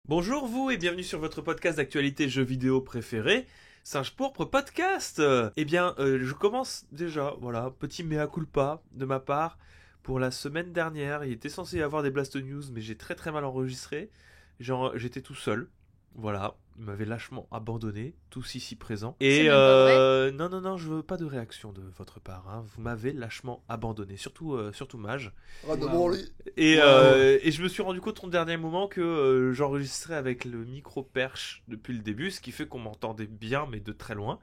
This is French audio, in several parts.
Bonjour vous et bienvenue sur votre podcast d'actualité jeux vidéo préféré, Singe Pourpre Podcast. Je commence déjà, voilà, petit mea culpa de ma part. Pour la semaine dernière, il était censé y avoir des Blast News, mais j'ai très très mal enregistré. J'étais tout seul, voilà, il m'avait lâchement abandonné, tous ici présents. C'est même pas vrai. Non, je veux pas de réaction de votre part, hein. Vous m'avez lâchement abandonné, surtout Mage. Ah, de bon lit. Et je me suis rendu compte au dernier moment que j'enregistrais avec le micro perche depuis le début, ce qui fait qu'on m'entendait bien, mais de très loin.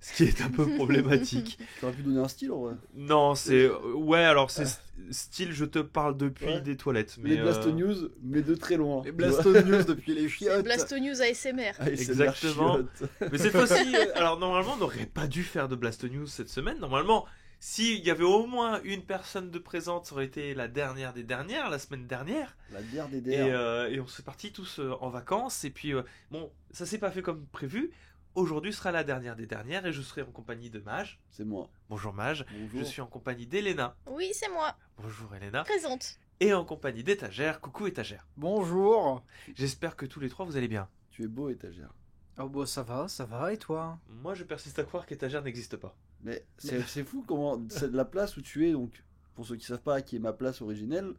Ce qui est un peu problématique. T'aurais pu donner un style en vrai. Non, c'est. Ouais, alors c'est style, je te parle depuis Ouais. des toilettes. Mais, Les Blast News, mais de très loin. Les Blasto News depuis les C'est chiottes. Blasto News ASMR. Ah, et c'est Exactement. de la chiotte. Mais cette fois-ci, alors normalement, on n'aurait pas dû faire de Blast News cette semaine. Normalement, s'il y avait au moins une personne de présente, ça aurait été la dernière des dernières, la semaine dernière. La bière des Et, DR. et on s'est partis tous en vacances. Et puis, bon, ça s'est pas fait comme prévu. Aujourd'hui sera la dernière des dernières et je serai en compagnie de Mage. C'est moi. Bonjour Mage. Bonjour. Je suis en compagnie d'Elena. Oui, c'est moi. Bonjour Elena. Présente. Et en compagnie d'Étagère. Coucou Étagère. Bonjour. J'espère que tous les trois vous allez bien. Tu es beau, étagère. Oh bah ça va, et toi? Moi je persiste à croire qu'Étagère n'existe pas. Mais c'est fou comment c'est de la place où tu es, donc pour ceux qui savent pas qui est ma place originelle,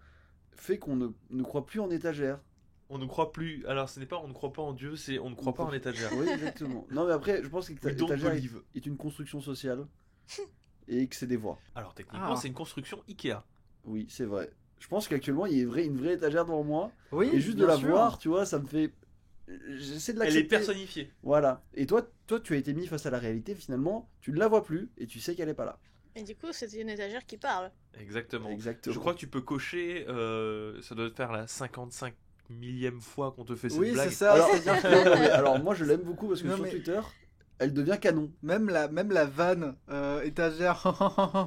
fait qu'on ne croit plus en étagère. On ne croit plus. Alors ce n'est pas on ne croit pas en Dieu, c'est on ne croit pas en Étagère. Oui, exactement. Non, mais après, je pense que We don't étagère believe. est une construction sociale et que c'est des voix. Alors techniquement Ah. c'est une construction Ikea. Oui, c'est vrai. Je pense qu'actuellement, il y a une vraie étagère devant moi. Oui, Et juste de bien la sûr. voir, tu vois, ça me fait. J'essaie de Elle est l'accepter. personnifiée. Voilà. Et toi, tu as été mis face à la réalité finalement. Tu ne la vois plus et tu sais qu'elle est pas là. Et du coup, c'est une étagère qui parle. Exactement. Exactement. Je crois que tu peux cocher, ça doit faire la 55 millième fois qu'on te fait cette Oui, blague. c'est ça. Alors, c'est-à-dire que non, mais alors, moi, je l'aime beaucoup parce que Non, sur mais- Twitter, elle devient canon. même la vanne étagère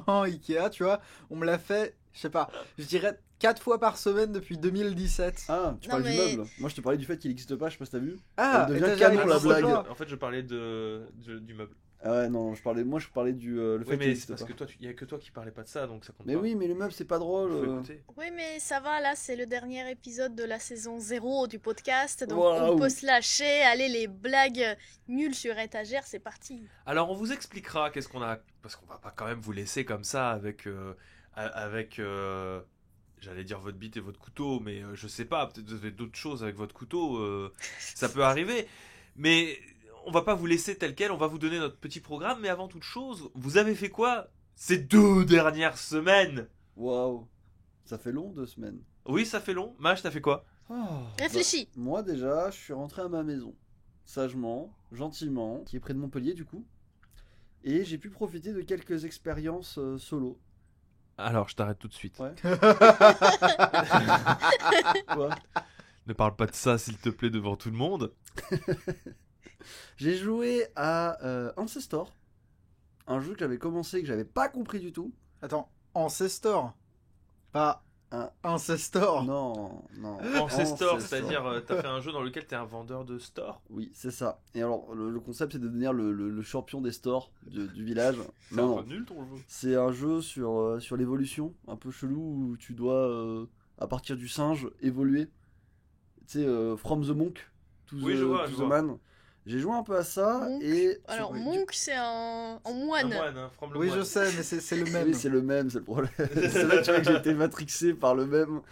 Ikea, tu vois, on me l'a fait, je sais pas, je dirais 4 fois par semaine depuis 2017. Ah, tu Non, parles du mais- meuble. Moi, je te parlais du fait qu'il n'existe pas. Je sais pas si t'as vu. Ah, elle devient étagère canon, la existe blague. pas. En fait, je parlais du meuble. Ah ouais, non, je parlais du le fait Oui, qu'il mais c'est n'existe parce pas. que toi, il y a que toi qui parlais pas de ça, donc ça compte Mais pas. oui, mais le meuble, c'est pas drôle. Faut écouter. Oui, mais ça va, là, c'est le dernier épisode de la saison 0 du podcast. Donc, Waouh. on peut se lâcher. Allez, les blagues nulles sur étagère, c'est parti. Alors, on vous expliquera qu'est-ce qu'on a, parce qu'on va pas quand même vous laisser comme ça avec, j'allais dire votre bite et votre couteau, mais je sais pas, peut-être vous avez d'autres choses avec votre couteau, ça peut arriver. Mais on va pas vous laisser tel quel, on va vous donner notre petit programme. Mais avant toute chose, vous avez fait quoi ces 2 dernières semaines? Waouh. Ça fait long, 2 semaines. Oui, ça fait long. Mage, t'as fait quoi? Réfléchis. Moi déjà, je suis rentré à ma maison, sagement, gentiment, qui est près de Montpellier du coup, et j'ai pu profiter de quelques expériences solo. Alors, je t'arrête tout de suite. Ouais. Quoi. Ne parle pas de ça, s'il te plaît, devant tout le monde. J'ai joué à Ancestor, un jeu que j'avais commencé et que j'avais pas compris du tout. Attends, Ancestor, pas Un- Ancestor. Non, non. Ancestor, c'est-à-dire, t'as fait un jeu dans lequel t'es un vendeur de store. Oui, c'est ça. Et alors, le concept, c'est de devenir le champion des stores du village. C'est Non, un non. peu nul ton jeu. C'est un jeu sur l'évolution, un peu chelou, où tu dois, à partir du singe, évoluer. Tu sais, From the Monk, to Oui, the, je vois, to je the vois. man. J'ai joué un peu à ça, Monk. et... Alors, sur- Monk, c'est un Un moine. moine, hein, from le Oui, moine. je sais, mais c'est le même. Oui, c'est le même, c'est le problème. C'est là que tu vois que j'ai été matrixé par le même.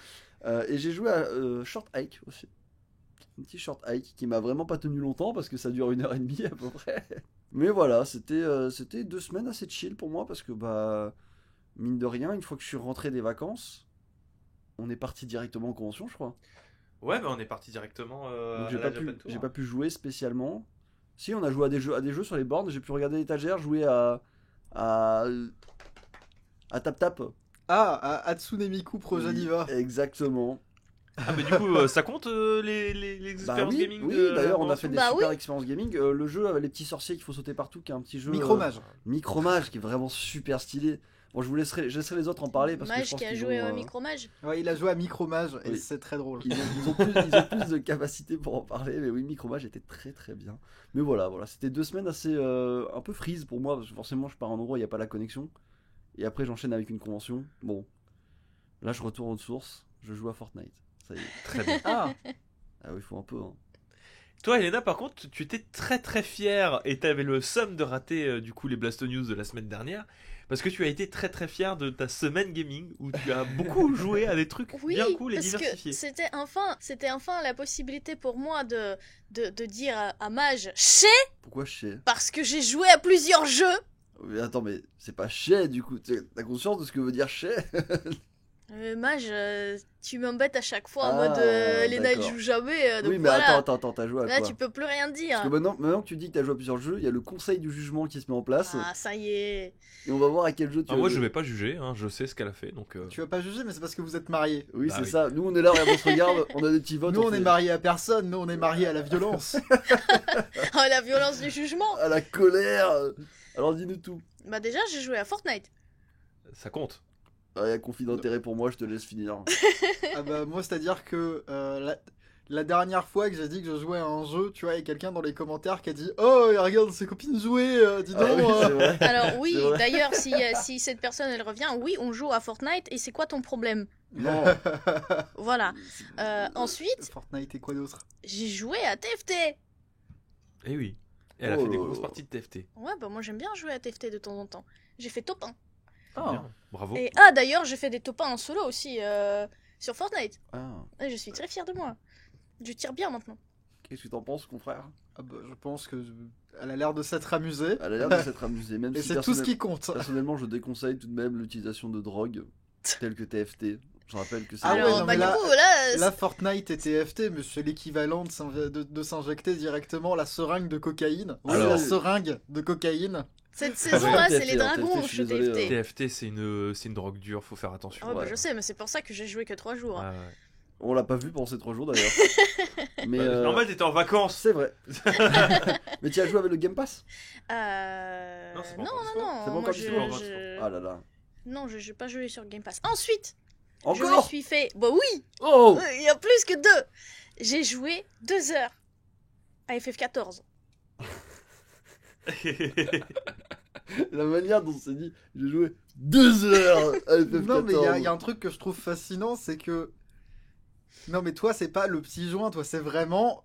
Et j'ai joué à Short Hike aussi. Un petit Short Hike qui m'a vraiment pas tenu longtemps parce que ça dure 1h30 à peu près. Mais voilà, c'était 2 semaines assez chill pour moi parce que, bah, mine de rien, une fois que je suis rentré des vacances, on est parti directement en convention, je crois. Ouais, mais on est parti directement Donc à j'ai la pas, Japan pu, Tour. j'ai pas pu jouer spécialement. Si, on a joué à des jeux sur les bornes, j'ai pu regarder l'étagère, jouer à Tap Tap. Ah, à Hatsune Miku Projadiva. Exactement. Ah, mais du coup, ça compte les Bah expériences oui, gaming oui, de d'ailleurs on a fait des Bah super oui. expériences gaming. Le jeu avec les petits sorciers qu'il faut sauter partout, qui est un petit jeu Micromage. Micromage qui est vraiment super stylé. Bon, je laisserai les autres en parler parce que je Mage pense qui a qu'ils joué ont, au micromage. Ouais, il a joué à Micromage et Oui. c'est très drôle. ils ont plus de capacité pour en parler, mais oui, Micromage était très très bien. Mais voilà, c'était 2 semaines assez un peu freeze pour moi parce que forcément je pars à un endroit où il n'y a pas la connexion et après j'enchaîne avec une convention. Bon, là je retourne aux sources, je joue à Fortnite. Ça y est. Très bien. Ah, Ah oui, il faut un peu. Hein. Toi, Elena, par contre, tu étais très très fière et t'avais le somme de rater du coup les Blasto News de la semaine dernière parce que tu as été très très fière de ta semaine gaming où tu as beaucoup joué à des trucs Oui, bien cool et parce que diversifiés. c'était enfin la possibilité pour moi de dire à Mage chez Pourquoi chier? parce que j'ai joué à plusieurs jeux. Mais attends, mais c'est pas chier du coup. T'as conscience de ce que veut dire chier? Mage, tu m'embêtes à chaque fois en Ah, mode Elena elle d'accord. joue jamais, donc Oui, mais voilà. attends, t'as joué à Là quoi? tu peux plus rien Parce dire. que maintenant que tu dis que t'as joué à plusieurs jeux, il y a le conseil du jugement qui se met en place. Ah ça y est. Et on va voir à quel jeu tu Ah, as moi, joué. je vais pas juger, hein, je sais ce qu'elle a fait donc. Tu vas pas juger, mais c'est parce que vous êtes mariés. Oui, Bah c'est oui. ça. Nous, on est là, regarde, on se regarde, on a des petits votes. Nous, on fait est mariés à personne, nous, on est mariés à la violence. Oh la violence du jugement. à la colère. Alors dis-nous tout. Bah déjà j'ai joué à Fortnite. Ça compte. Ah, il y a conflit d'intérêt pour moi, je te laisse finir. Ah bah, moi, c'est-à-dire que la dernière fois que j'ai dit que je jouais à un jeu, tu vois, il y a quelqu'un dans les commentaires qui a dit Oh, regarde ses copines jouer, dis donc. Ah oui, c'est vrai. Alors oui, C'est vrai. d'ailleurs si cette personne elle revient, oui on joue à Fortnite et c'est quoi ton problème? Non. Voilà. Ensuite Fortnite et quoi d'autre? j'ai joué à TFT. Eh oui. Et elle a Oh fait des là grosses là. parties de TFT. Ouais bah moi j'aime bien jouer à TFT de temps en temps. J'ai fait top 1. Bien. Bravo. Et d'ailleurs j'ai fait des top 1 en solo aussi sur Fortnite. Ah, Et je suis très fière de moi. Je tire bien maintenant. qu'est-ce que t'en penses, confrère? Ah bah, je pense que elle a l'air de s'être amusée. Elle a l'air de s'être amusée, même Et si c'est tout ce qui compte. personnellement, je déconseille tout de même l'utilisation de drogues telles que TFT. Je rappelle que c'est Ah ouais, Alors non, bah mais du là- coup là, Là, Fortnite et TFT, mais c'est l'équivalent de s'injecter directement la seringue de cocaïne. Oui, Alors- la seringue de cocaïne. cette saison là c'est les TFT, dragons je suis chez désolé, TFT. TFT, c'est une drogue dure, faut faire attention. Ah bah Ouais. je sais mais c'est pour ça que j'ai joué que 3 jours. Ouais, ouais. On l'a pas vu pendant ces 3 jours d'ailleurs. Mais Bah, normal, t'étais en vacances. c'est vrai. Mais tu as joué avec le Game Pass? Non, c'est pas Non encore non dispo. non. C'est pas moi, encore je- dispo, encore je- Ah là là. Non, je n'ai pas joué sur Game Pass. Ensuite, je me Encore? suis fait. Bah oui, Oh! il y a plus que 2. J'ai joué 2 heures à FF14. La manière dont c'est dit, j'ai joué 2 heures à FF14. Non, mais il y a un truc que je trouve fascinant, c'est que. Non, mais toi, c'est pas le petit joint, toi, c'est vraiment.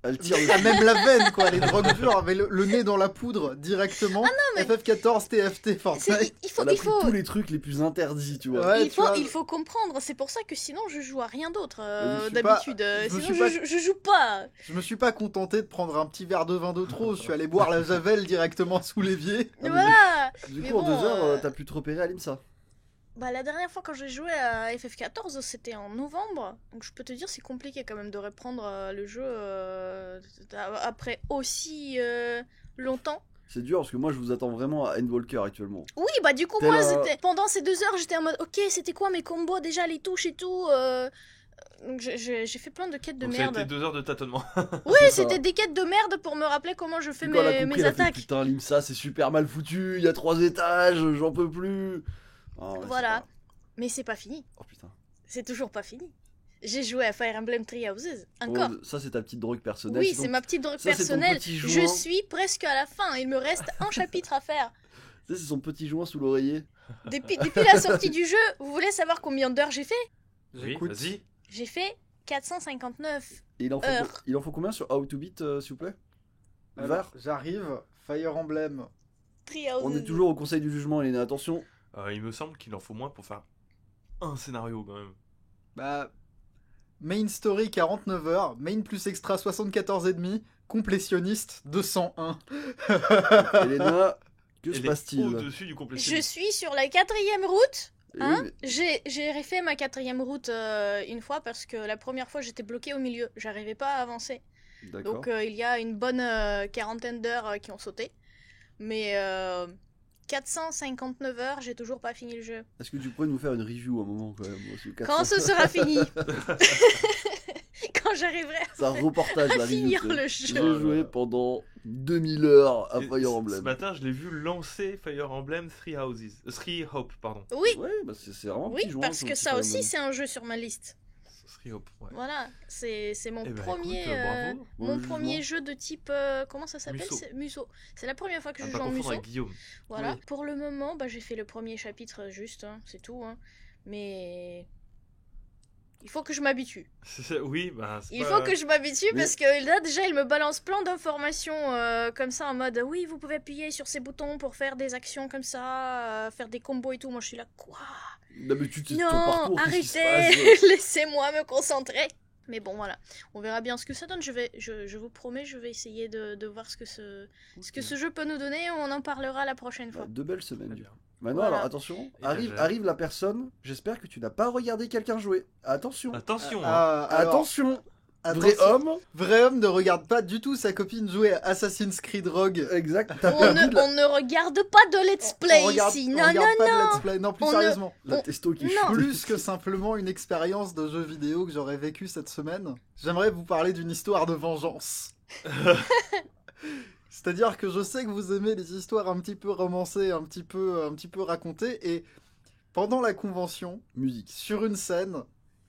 Elle tire À même la veine, quoi, les drogues dures, avec le nez dans la poudre directement. mais- FF14, TFT, Fortnite. Il faut, Elle a il pris faut, tous les trucs les plus interdits, tu vois. Ouais, il tu faut, vois. il faut comprendre. C'est pour ça que sinon je joue à rien d'autre je suis d'habitude. je me Sinon suis pas- je joue pas. Je me suis pas contenté de prendre un petit verre de vin de trop, je suis allé boire la javel directement sous l'évier. Ah, mais Voilà. Du Mais coup, en bon, 2 heures, euh, t'as pu te repérer à l'IMSA. Bah la dernière fois quand j'ai joué à FF14 c'était en novembre. Donc je peux te dire c'est compliqué quand même de reprendre le jeu après aussi longtemps. C'est dur parce que moi, je vous attends vraiment à Endwalker actuellement. Oui, bah du coup, Tel moi, un- pendant ces 2 heures, j'étais en mode, ok, c'était quoi mes combos déjà, les touches et tout. Donc j'ai fait plein de quêtes de Donc ça a merde. été 2 heures de tâtonnement. Oui, C'est ça. c'était des quêtes de merde pour me rappeler comment je fais Puis quand elle a mes, compris, mes elle a fait, attaques. putain, l'IMSA, c'est super mal foutu, il y a 3 étages, j'en peux plus. Ah, ouais, Voilà. c'est pas- Mais c'est pas fini. Oh putain. C'est toujours pas fini. J'ai joué à Fire Emblem Three Houses. Encore. Oh, ça, c'est ta petite drogue personnelle. Oui, sinon- c'est ma petite drogue ça, c'est ton personnelle. petit Je joint. suis presque à la fin. Il me reste un chapitre à faire. Tu sais, c'est son petit joint sous l'oreiller. Depuis la sortie du jeu, vous voulez savoir combien d'heures j'ai fait? Oui, J'écoute. vas-y. J'ai fait 459. Et Heure. il en faut combien sur How to Beat, s'il vous plaît? Alors, Var. j'arrive, Fire Emblem. Three Houses. On est toujours au conseil du jugement, Elena, attention. Il me semble qu'il en faut moins pour faire un scénario quand même. Bah, main story 49 heures, main plus extra 74,5, complétionniste 201. Elena, que se Elle est passe-t-il? au-dessus du complet. Je suis sur la 4e route. Eh Hein oui, J'ai refait ma 4e route une fois parce que la première fois j'étais bloquée au milieu. J'arrivais pas à avancer. mais- D'accord. Donc il y a une bonne quarantaine d'heures qui ont sauté. Mais 459 heures, j'ai toujours pas fini le jeu. Est-ce que tu pourrais nous faire une review à un moment quand même parce que Quand 400 ce sera fini Quand j'arriverai C'est un reportage, à la review. finir tu sais. le J'ai jeu. joué pendant 2000 heures à Et Fire Ce Emblem. matin, je l'ai vu lancer Fire Emblem Three Houses. Three Hope, pardon. Oui, Ouais, bah c'est vraiment un oui, petit joint, parce ce que petit ça Fire aussi Emblem. c'est un jeu sur ma liste. Three Hope, ouais. Voilà, c'est mon Eh ben, premier écoute, bravo. mon Bon premier jugement. jeu de type comment ça s'appelle Musso. C'est Musso. C'est la première fois que À je pas joue en confondre Musso. avec Guillaume. Voilà. Oui. Pour le moment, bah, j'ai fait le premier chapitre juste, hein, c'est tout. Hein. Mais Il faut que je m'habitue. Oui, bah. Il faut que je m'habitue Mais- parce que là, déjà, il me balance plein d'informations comme ça en mode oui, vous pouvez appuyer sur ces boutons pour faire des actions comme ça, faire des combos et tout. Moi, je suis là, quoi? D'habitude, c'est ton Non, parcours. qu'est-ce qui se arrêtez, passe laissez-moi me concentrer. Mais bon, voilà, on verra bien ce que ça donne. Je vous promets, je vais essayer de voir ce que ce jeu peut nous donner. On en parlera la prochaine fois. 2 belles semaines. Très du bien. coup. Maintenant, Voilà. alors attention, Et arrive, déjà. arrive la personne. J'espère que tu n'as pas regardé quelqu'un jouer. Attention, Attention, hein. Alors, attention, vrai attention. homme. Vrai homme ne regarde pas du tout sa copine jouer à Assassin's Creed Rogue. Exact. T'as On perdu ne, de la, on ne regarde pas de let's play ici. on Non, regarde non, pas de non. let's play. Non, plus On ne- sérieusement. la testo qui Non. chute. Plus que simplement une expérience de jeu vidéo que j'aurais vécu cette semaine, j'aimerais vous parler d'une histoire de vengeance. C'est-à-dire que je sais que vous aimez les histoires un petit peu romancées, un petit peu racontées, et pendant la convention, Musique. sur une scène,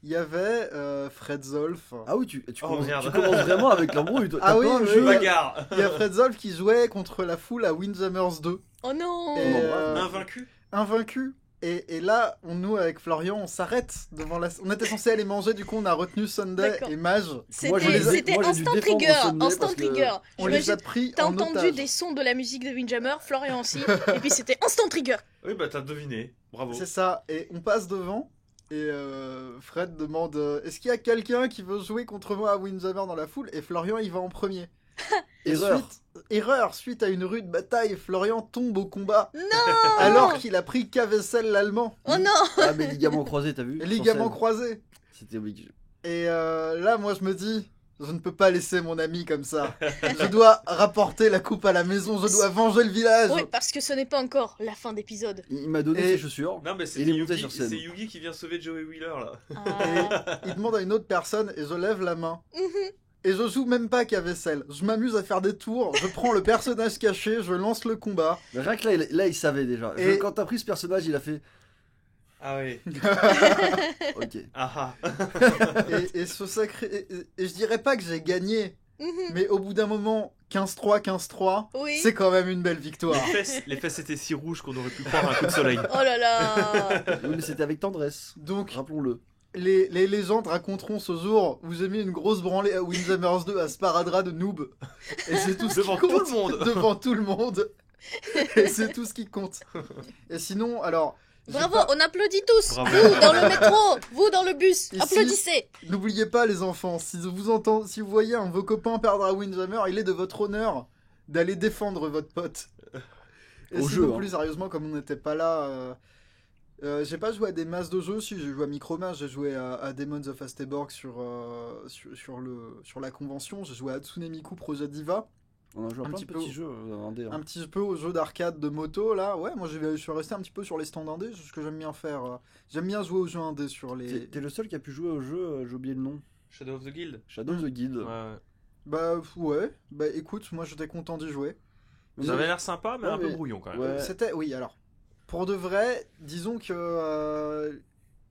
il y avait Fred Zolf. Ah oui, tu Oh, commences, merde. tu commences vraiment avec l'embrouille. Toi. Ah T'as oui, pas un oui, jeu. oui. Bagarre. Il y a Fred Zolf qui jouait contre la foule à Windjammers 2. Oh non. Et, bravo. Invaincu. invaincu. Et là, nous, avec Florian, on s'arrête devant la... On était censé aller manger, du coup, on a retenu Sunday D'accord. et Mage. Moi, je C'était les ai- c'était moi, j'ai dû instant défendre trigger. Sunday Instant parce que trigger. On les a J'imagine- pris T'as en entendu otage. des sons de la musique de Windjammer, Florian aussi, et puis c'était instant trigger. Oui, bah t'as deviné. Bravo. C'est ça. Et on passe devant. Et Fred demande est-ce qu'il y a quelqu'un qui veut jouer contre moi à Windjammer dans la foule? Et Florian, il va en premier. Et Erreur. suite à une rude bataille, Florian tombe au combat. Non. Alors qu'il a pris Cavessel l'allemand. Oh non. Ah, mais ligaments croisés, t'as vu sur Ligaments scène. croisés. C'était obligé. Et là, moi, je me dis, je ne peux pas laisser mon ami comme ça. Je dois rapporter la coupe à la maison. Je dois venger le village. Oui, parce que ce n'est pas encore la fin d'épisode. Il m'a donné Et- ses chaussures. Non, mais c'est Il est monté Yugi, sur scène. c'est Yugi qui vient sauver Joey Wheeler là. Ah. Il demande à une autre personne et je lève la main. Mhm. Et je joue même pas qu'à vaisselle. Je m'amuse à faire des tours. Je prends le personnage caché. Je lance le combat. Mais rien que là, il savait déjà. Et- Quand t'as pris ce personnage, il a fait Ah oui. ok. Ah ah. et ce sacré. Et je dirais pas que j'ai gagné. Mhm. Mais au bout d'un moment, 15-3, 15-3, Oui. c'est quand même une belle victoire. Les fesses étaient si rouges qu'on aurait pu prendre un coup de soleil. Oh là là. Oui, mais c'était avec tendresse. Donc, Rappelons-le. les légendes raconteront ce jour où j'ai mis une grosse branlée à Windjammers 2 à Sparadra de noob. Et c'est tout ce Devant qui compte. tout le monde. Devant tout le monde. Et c'est tout ce qui compte. Et sinon, alors... j'ai Bravo, pas- on applaudit tous. Bravo. Vous dans le métro, vous dans le bus, Ici- applaudissez. N'oubliez pas les enfants, si vous voyez un de vos copains perdre à Windjammer, il est de votre honneur d'aller défendre votre pote. Et Au sinon, jeu, hein. plus sérieusement, comme on n'était pas là, j'ai pas joué à des masses de jeux. Si, j'ai joué à Micromash, j'ai joué à Demons of Asteborg sur la convention, j'ai joué à Hatsune Miku Project Diva, On a joué à Un plein petit de peu. petits jeux indés. hein. un petit peu au jeu d'arcade de moto là. Ouais, moi je suis resté un petit peu sur les stands indés, c'est ce que j'aime bien faire. J'aime bien jouer aux jeux indés sur les. T'es le seul qui a pu jouer au jeu, j'ai oublié le nom. Shadow of the Guild. Shadow of the Guild. Ouais. Bah ouais, bah écoute, moi j'étais content d'y jouer. Mais Ça moi, avait l'air sympa, mais Ouais, un peu mais- brouillon quand même. Ouais. C'était, oui, alors, pour de vrai, disons que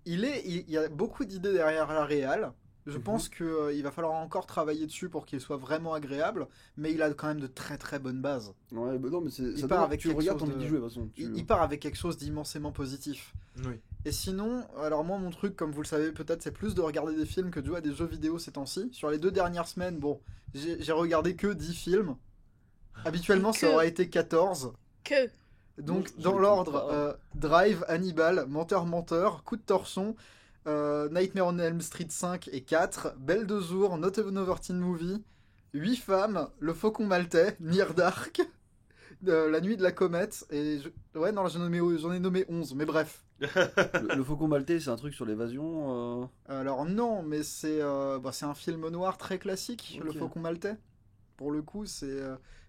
il y a beaucoup d'idées derrière la réal. Je Mhm. pense qu'il va falloir encore travailler dessus pour qu'il soit vraiment agréable, mais il a quand même de très très bonnes bases. Ouais, bah non, mais Il ça part donne- avec tu quelque regardes chose ton envie de- d'y jouer de toute façon. Il part avec quelque chose d'immensément positif. Oui. Et sinon, alors moi mon truc, comme vous le savez peut-être, c'est plus de regarder des films que de jouer à des jeux vidéo ces temps-ci. Sur les 2 dernières semaines, bon, j'ai regardé que 10 films. Habituellement, ça Que- aurait été 14. Que Donc, Je dans l'écoute l'ordre, pas. Drive, Hannibal, Menteur, Coup de torchon, Nightmare on Elm Street 5 et 4, Belle de jour, Not an Overteen Movie, 8 femmes, Le Faucon Maltais, Near Dark, La Nuit de la Comète, et... Ouais, non, j'en ai nommé 11, mais bref. Le Faucon Maltais, c'est un truc sur l'évasion. Alors non, mais c'est un film noir très classique, Ok. Le Faucon Maltais. Pour le coup, c'est...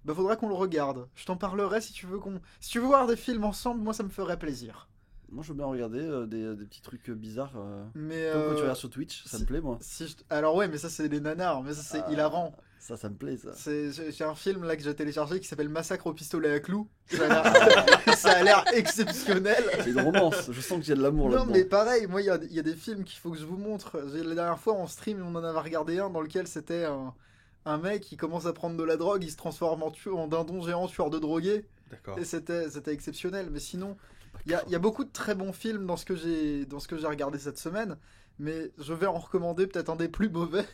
faudra qu'on le regarde. Je t'en parlerai si tu veux Si tu veux voir des films ensemble, moi ça me ferait plaisir. Moi, je veux bien regarder des petits trucs bizarres. Mais Comme quand tu regardes sur Twitch, ça me plaît, moi. Alors ouais, mais ça c'est des nanars, mais ça c'est Ah. hilarant. Ça me plaît, ça. J'ai un film là que j'ai téléchargé qui s'appelle Massacre au pistolet à clous. Ça a l'air- ça a l'air exceptionnel. C'est une romance. Je sens qu'il y a de l'amour Non là-dedans. mais pareil, moi il y a des films qu'il faut que je vous montre. La dernière fois en stream on en avait regardé un dans lequel c'était un mec qui commence à prendre de la drogue, il se transforme en dindon géant tueur de drogués. D'accord. Et c'était exceptionnel. Mais sinon, il y a beaucoup de très bons films dans ce que j'ai regardé cette semaine. mais je vais en recommander peut-être un des plus mauvais.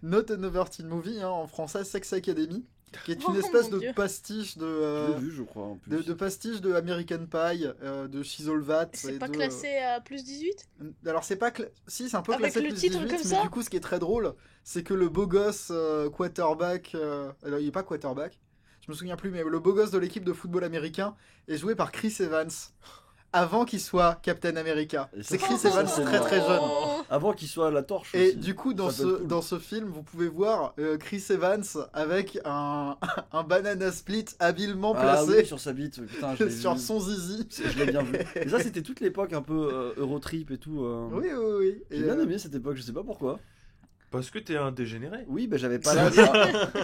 Not Another Teen Movie, hein, en français Sex Academy, qui est une Oh, espèce mon de Dieu. pastiche Je l'ai vu, je crois, en plus. de pastiche de American Pie, de Shisolvat. C'est et pas de- classé à plus 18? Alors c'est pas si c'est un peu Avec classé le plus titre 18, comme mais ça du coup ce qui est très drôle, c'est que le beau gosse quarterback, alors il est pas quarterback, je me souviens plus, mais le beau gosse de l'équipe de football américain est joué par Chris Evans avant qu'il soit Captain America. Et ça, C'est Chris ça, Evans c'est très très jeune. Oh. Avant qu'il soit à la torche Et aussi. du coup, Ça peut être cool. dans ce film, vous pouvez voir Chris Evans avec un banana split habilement Ah placé oui, sur sa bite, putain, je l'ai sur vu. son zizi. Je l'ai bien vu. Et ça, c'était toute l'époque un peu Eurotrip et tout. Oui, oui, oui. J'ai Et, bien aimé cette époque, je sais pas pourquoi. Parce que t'es un dégénéré. Oui, ben j'avais pas l'âge.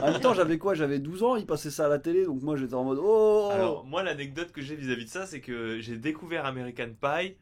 En même temps, j'avais quoi? J'avais 12 ans, il passait ça à la télé, donc moi j'étais en mode oh. Alors, moi, l'anecdote que j'ai vis-à-vis de ça, c'est que j'ai découvert American Pie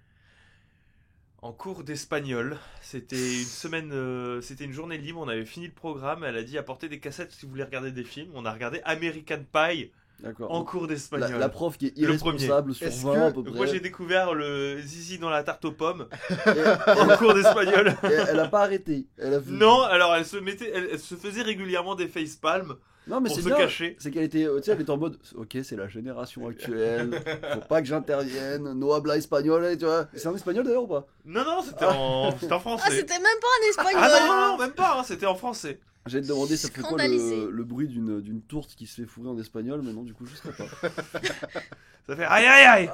en cours d'espagnol. C'était une semaine, c'était une journée libre, on avait fini le programme, elle a dit apportez des cassettes si vous voulez regarder des films. On a regardé American Pie D'accord. en cours d'espagnol. La prof qui est Le irresponsable sur Est-ce 20 que- à peu Donc près. moi j'ai découvert le zizi dans la tarte aux pommes Et- en cours d'espagnol. et elle a pas arrêté. Elle a fait- Non, alors elle se faisait régulièrement des facepalms Non, mais pour c'est se bien. cacher. C'est qu'elle était, tu sais, elle était en mode, ok, c'est la génération actuelle, faut pas que j'intervienne, no habla espagnol, tu vois. C'est en espagnol d'ailleurs ou pas? Non, non, c'était en français. Ah, c'était même pas en espagnol. Ah non, non, non, même pas, hein, c'était en français. J'allais te demander, ça fait quoi Scandalisé. le bruit d'une tourte qui se fait fourrer en espagnol, mais non, du coup, je sais pas. Ça fait aïe aïe aïe.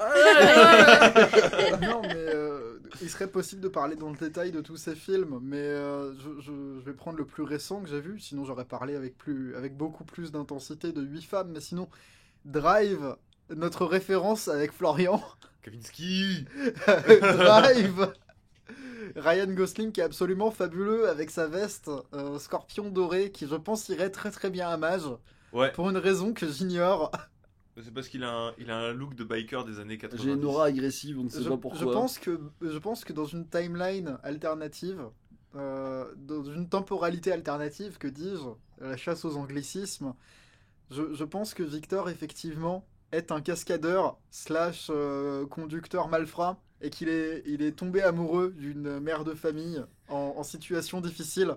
non, mais il serait possible de parler dans le détail de tous ces films, mais je vais prendre le plus récent que j'ai vu, sinon j'aurais parlé avec beaucoup plus d'intensité de 8 femmes, mais sinon, Drive, notre référence avec Florian, Kavinsky. Drive, Ryan Gosling qui est absolument fabuleux avec sa veste scorpion doré qui je pense irait très très bien à Mage, Ouais, pour une raison que j'ignore. c'est parce qu'il a un look de biker des années 80. J'ai une aura agressive, on ne sait Je, pas pourquoi. je pense que dans une timeline alternative, dans une temporalité alternative, que dis-je, la chasse aux anglicismes, je pense que Victor, effectivement, est un cascadeur slash conducteur malfrat et qu'il est tombé amoureux d'une mère de famille en situation difficile.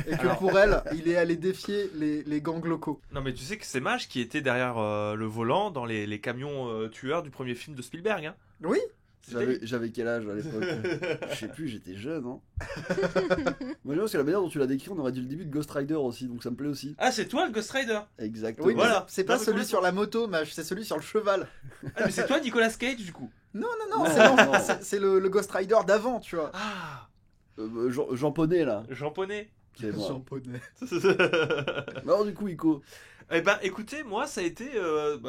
Et que Alors- pour elle, il est allé défier les gangs locaux. Non mais tu sais que c'est Mage qui était derrière le volant dans les camions tueurs du premier film de Spielberg. Hein. Oui, C'était lui. J'avais quel âge à l'époque? Je sais plus, j'étais jeune, hein. Moi, j'aime que la manière dont tu l'as décrit, on aurait dit le début de Ghost Rider aussi, donc ça me plaît aussi. Ah c'est toi le Ghost Rider. Exactement. oui, mais Voilà. c'est pas Non, mais celui complètement. sur la moto, Mage, c'est celui sur le cheval. Ah mais c'est toi Nicolas Cage du coup. Non, Non, c'est non, non. c'est le Ghost Rider d'avant, tu vois. Ah, Jean Poney, là. Jean Poney. Qui est mort. Japonais. Alors, du coup, Ico. Eh ben, écoutez, moi, ça a été,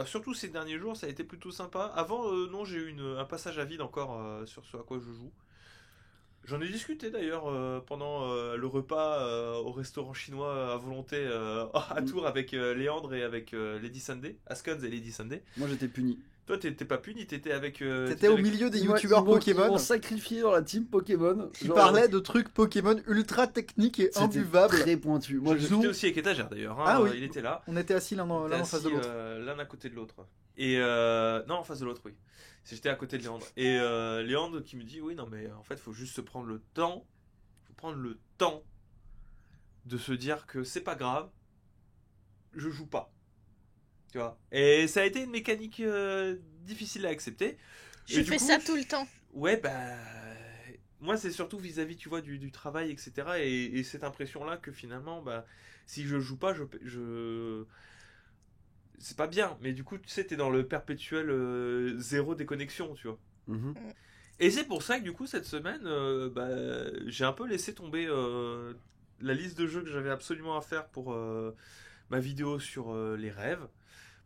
surtout ces derniers jours, ça a été plutôt sympa. Avant, non, j'ai eu un passage à vide encore sur ce à quoi je joue. J'en ai discuté d'ailleurs pendant le repas au restaurant chinois à volonté à Tours avec Léandre et avec Lady Sunday, Askons et Lady Sunday. Moi, j'étais puni. Toi, t'étais pas puni, t'étais avec. T'étais au milieu des Ils m'ont- youtubeurs ils m'ont Pokémon sacrifié dans la team Pokémon. qui Genre, parlaient de trucs Pokémon ultra techniques et c'était imbuvables. très pointu. Moi, Moi, je je discutais aussi avec Étagère d'ailleurs. Hein, Ah oui. Il était là. On était assis l'un On était en face de assis, l'autre. l'un à côté de l'autre. Et non, en face de l'autre, oui. J'étais à côté de Léandre. Et Léandre qui me dit oui, non, mais en fait, faut juste se prendre le temps. Faut prendre le temps de se dire que c'est pas grave. Je joue pas. Tu vois. Et ça a été une mécanique difficile à accepter. Je Et du fais coup, ça tout le temps. Ouais, bah. Moi, c'est surtout vis-à-vis, tu vois, du travail, etc. Et cette impression-là que finalement, bah, si je joue pas, c'est pas bien. Mais du coup, tu sais, t'es dans le perpétuel zéro déconnexion, tu vois. Mhm. Et c'est pour ça que du coup, cette semaine, j'ai un peu laissé tomber la liste de jeux que j'avais absolument à faire pour ma vidéo sur les rêves.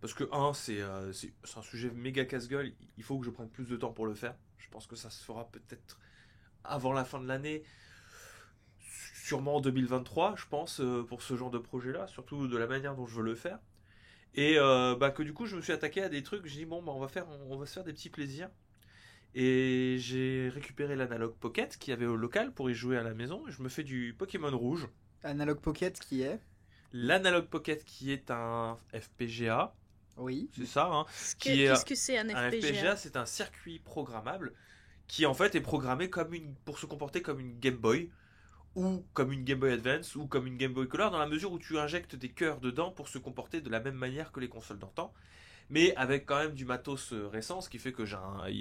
Parce que, c'est un sujet méga casse-gueule. Il faut que je prenne plus de temps pour le faire. Je pense que ça se fera peut-être avant la fin de l'année. Sûrement en 2023, je pense, pour ce genre de projet-là. Surtout de la manière dont je veux le faire. Et que du coup, je me suis attaqué à des trucs. J'ai dit, bon, on va se faire des petits plaisirs. Et j'ai récupéré l'Analog Pocket qu'il y avait au local pour y jouer à la maison. Et je me fais du Pokémon rouge. Analog Pocket qui est L'Analog Pocket qui est un FPGA. Oui. C'est ça, hein. Qu'est-ce Qui est qu'est-ce que c'est un Un FPGA? FPGA, c'est un circuit programmable qui en fait est programmée pour se comporter comme une Game Boy, ou comme une Game Boy Advance, ou comme une Game Boy Color, dans la mesure où tu injectes des cœurs dedans pour se comporter de la même manière que les consoles d'antan, mais avec quand même du matos récent, ce qui fait que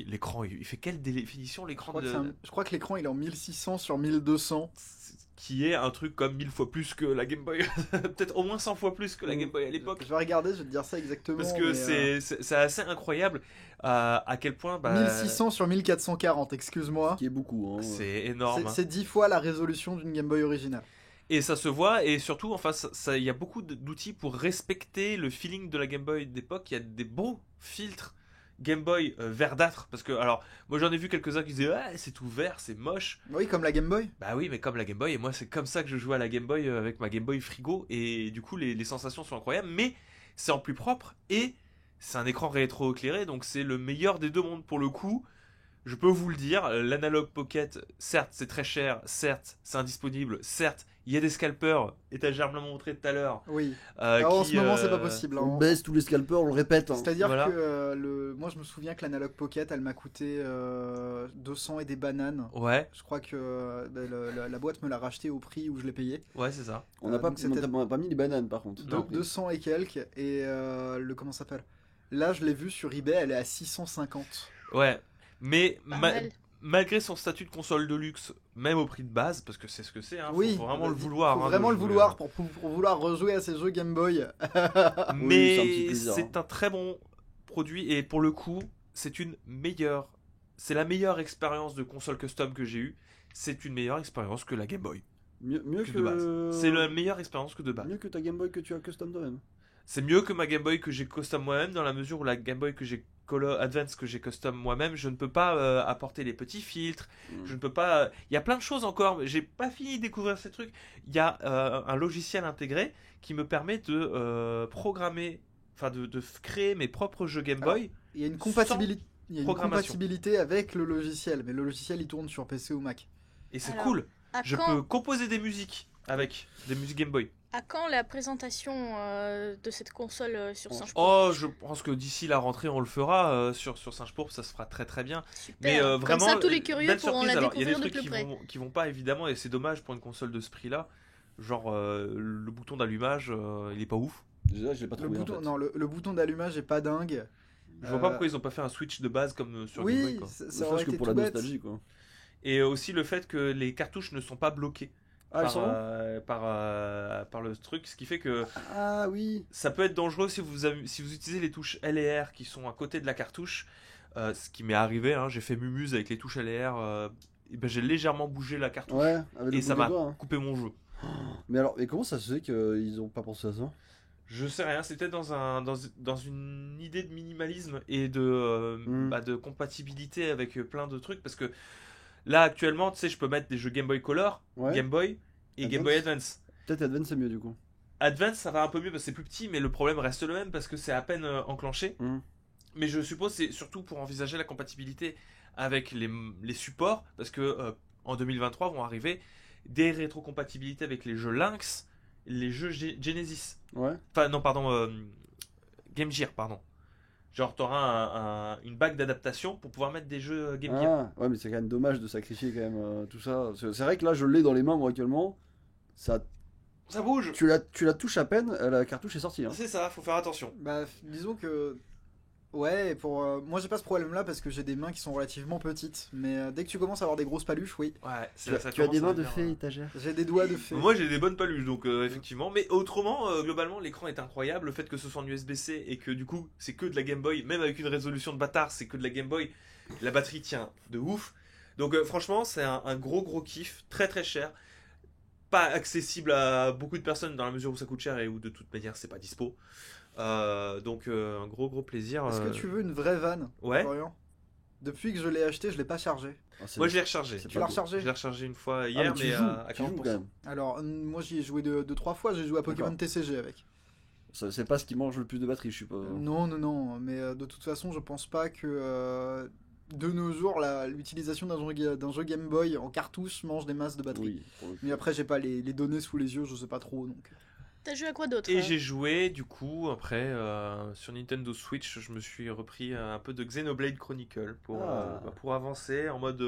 l'écran, il fait quelle définition l'écran Je crois que l'écran il est en 1600 sur 1200. qui est un truc comme 1000 fois plus que la Game Boy, peut-être au moins 100 fois plus que la Game Boy à l'époque. Je vais regarder, je vais te dire ça exactement. Parce que c'est assez incroyable à quel point... 1600 sur 1440, excuse-moi. Qui est beaucoup. Hein. C'est énorme. C'est 10 fois la résolution d'une Game Boy originale. Et ça se voit, et surtout, enfin, il y a beaucoup d'outils pour respecter le feeling de la Game Boy d'époque. Il y a des beaux filtres Game Boy verdâtre, parce que, alors, moi j'en ai vu quelques-uns qui disaient, ouais, c'est tout vert, c'est moche. Oui, comme la Game Boy. Bah oui, mais comme la Game Boy, et moi c'est comme ça que je jouais à la Game Boy avec ma Game Boy frigo, et du coup les sensations sont incroyables, mais c'est en plus propre, et c'est un écran rétro-éclairé, donc c'est le meilleur des deux mondes pour le coup. Je peux vous le dire, l'Analog Pocket, certes c'est très cher, certes c'est indisponible, certes il y a des scalpers, et t'as germement montré tout à l'heure. Oui. Alors, en ce moment c'est pas possible. On baisse tous les scalpers, on le répète. Hein. C'est-à-dire Voilà. que moi je me souviens que l'Analog Pocket elle m'a coûté 200 et des bananes. Ouais, Je crois que la boîte me l'a racheté au prix où je l'ai payé. ouais c'est ça. On n'a pas, donc c'était- on a pas mis les bananes par contre. Non. 200 et quelques. Et comment ça s'appelle? Là je l'ai vu sur eBay, elle est à 650. Ouais, mais Pas mal. malgré son statut de console de luxe, même au prix de base, parce que c'est ce que c'est, hein, Oui, faut vraiment le vouloir. Faut hein, vraiment de le jouer, vouloir pour vouloir rejouer à ces jeux Game Boy. Oui, c'est un petit Mais plaisir, c'est un très bon produit, et pour le coup, c'est la meilleure expérience de console custom que j'ai eue. C'est une meilleure expérience que la Game Boy. Mieux Que que de base. C'est la meilleure expérience que de base. Mieux que ta Game Boy que tu as custom toi-même. C'est mieux que ma Game Boy que j'ai custom moi-même, dans la mesure où la Game Boy que j'ai Advance que j'ai custom moi-même, je ne peux pas apporter les petits filtres, je ne peux pas... Il y a plein de choses encore, mais j'ai pas fini de découvrir ces trucs. Il y a un logiciel intégré qui me permet de programmer, enfin de créer mes propres jeux Game Boy. Il y a une compatibilité. Il y a une programmation. compatibilité avec le logiciel, mais le logiciel il tourne sur PC ou Mac. Et c'est Alors, cool. À Je quand, peux composer des musiques avec des musiques Game Boy. à quand la présentation de cette console sur Singe Oh, je pense que d'ici la rentrée, on le fera sur Singe Pourpre, ça se fera très très bien. Super. Mais Comme vraiment, ça, tous les curieux belle pourront surprise. la Alors, il y a des découvrir de trucs plus près. qui vont pas évidemment, et c'est dommage pour une console de ce prix-là. Genre le bouton d'allumage, il est pas ouf. Déjà, je l'ai pas Le trouvé. bouton, en fait. non, le bouton d'allumage est pas dingue. Je vois pas pourquoi ils ont pas fait un switch de base comme sur Game Boy. Oui, Quoi. ça Ne aurait serait-ce que été pour tout la bête. nostalgie quoi. Et aussi le fait que les cartouches ne sont pas bloquées Ah, ils par, sont où par le truc, ce qui fait que Ah oui. ça peut être dangereux si si vous utilisez les touches L et R qui sont à côté de la cartouche. Ce qui m'est arrivé, hein, j'ai fait mumuse avec les touches L et R. Et ben, j'ai légèrement bougé la cartouche Ouais, avec le et ça bout des m'a doigts, hein. coupé mon jeu. Mais alors, et comment ça se fait qu'ils ont pas pensé à ça? Je sais rien, c'était dans une idée de minimalisme et de compatibilité avec plein de trucs, parce que là actuellement, tu sais, je peux mettre des jeux Game Boy Color, Ouais. Game Boy et Game Boy Advance. Peut-être Advance c'est mieux du coup. Advance, ça va un peu mieux parce que c'est plus petit, mais le problème reste le même parce que c'est à peine enclenché. Mhm. Mais je suppose c'est surtout pour envisager la compatibilité avec les supports, parce que en 2023 vont arriver des rétrocompatibilités avec les jeux Lynx, les jeux Genesis. Ouais. Enfin, non, pardon, Game Gear, pardon. Genre, t'auras une bague d'adaptation pour pouvoir mettre des jeux Game Gear. Ah, ouais, mais c'est quand même dommage de sacrifier quand même tout ça. C'est vrai que là, je l'ai dans les mains moi actuellement. Ça, Ça bouge. tu la touches à peine, la cartouche est sortie. Hein. C'est ça, faut faire attention. Bah, disons que. Ouais, moi j'ai pas ce problème là parce que j'ai des mains qui sont relativement petites. Mais dès que tu commences à avoir des grosses paluches, oui. Ouais, Tu as des mains de fée fée. étagère. J'ai des doigts de fée. Moi j'ai des bonnes paluches, donc effectivement. Mais autrement, globalement, l'écran est incroyable. Le fait que ce soit en USB-C et que du coup c'est que de la Game Boy, même avec une résolution de bâtard, c'est que de la Game Boy. La batterie tient de ouf. Donc franchement, c'est un gros kiff, très très cher. Pas accessible à beaucoup de personnes dans la mesure où ça coûte cher et où de toute manière c'est pas dispo. Donc un gros plaisir. Est-ce que tu veux une vraie vanne, Ouais. Florian? Depuis que je l'ai acheté, je l'ai pas chargé. Ah, c'est- Moi je l'ai rechargé. c'est Tu pas l'as beau. rechargé? Je l'ai rechargé une fois Ah, hier, mais tu mais joues, à tu joues 40%. quand même. Alors, moi j'y ai joué deux, trois fois, j'ai joué à Pokémon D'accord. TCG avec. C'est pas ce qui mange le plus de batterie, je suppose. Non, mais de toute façon, je pense pas que de nos jours, l'utilisation d'un jeu Game Boy en cartouche mange des masses de batterie. Oui. pour le coup. Mais après, j'ai pas les données sous les yeux, je sais pas trop donc. T'as joué à quoi d'autre? Et j'ai joué, du coup, après, sur Nintendo Switch, je me suis repris un peu de Xenoblade Chronicle pour avancer en mode...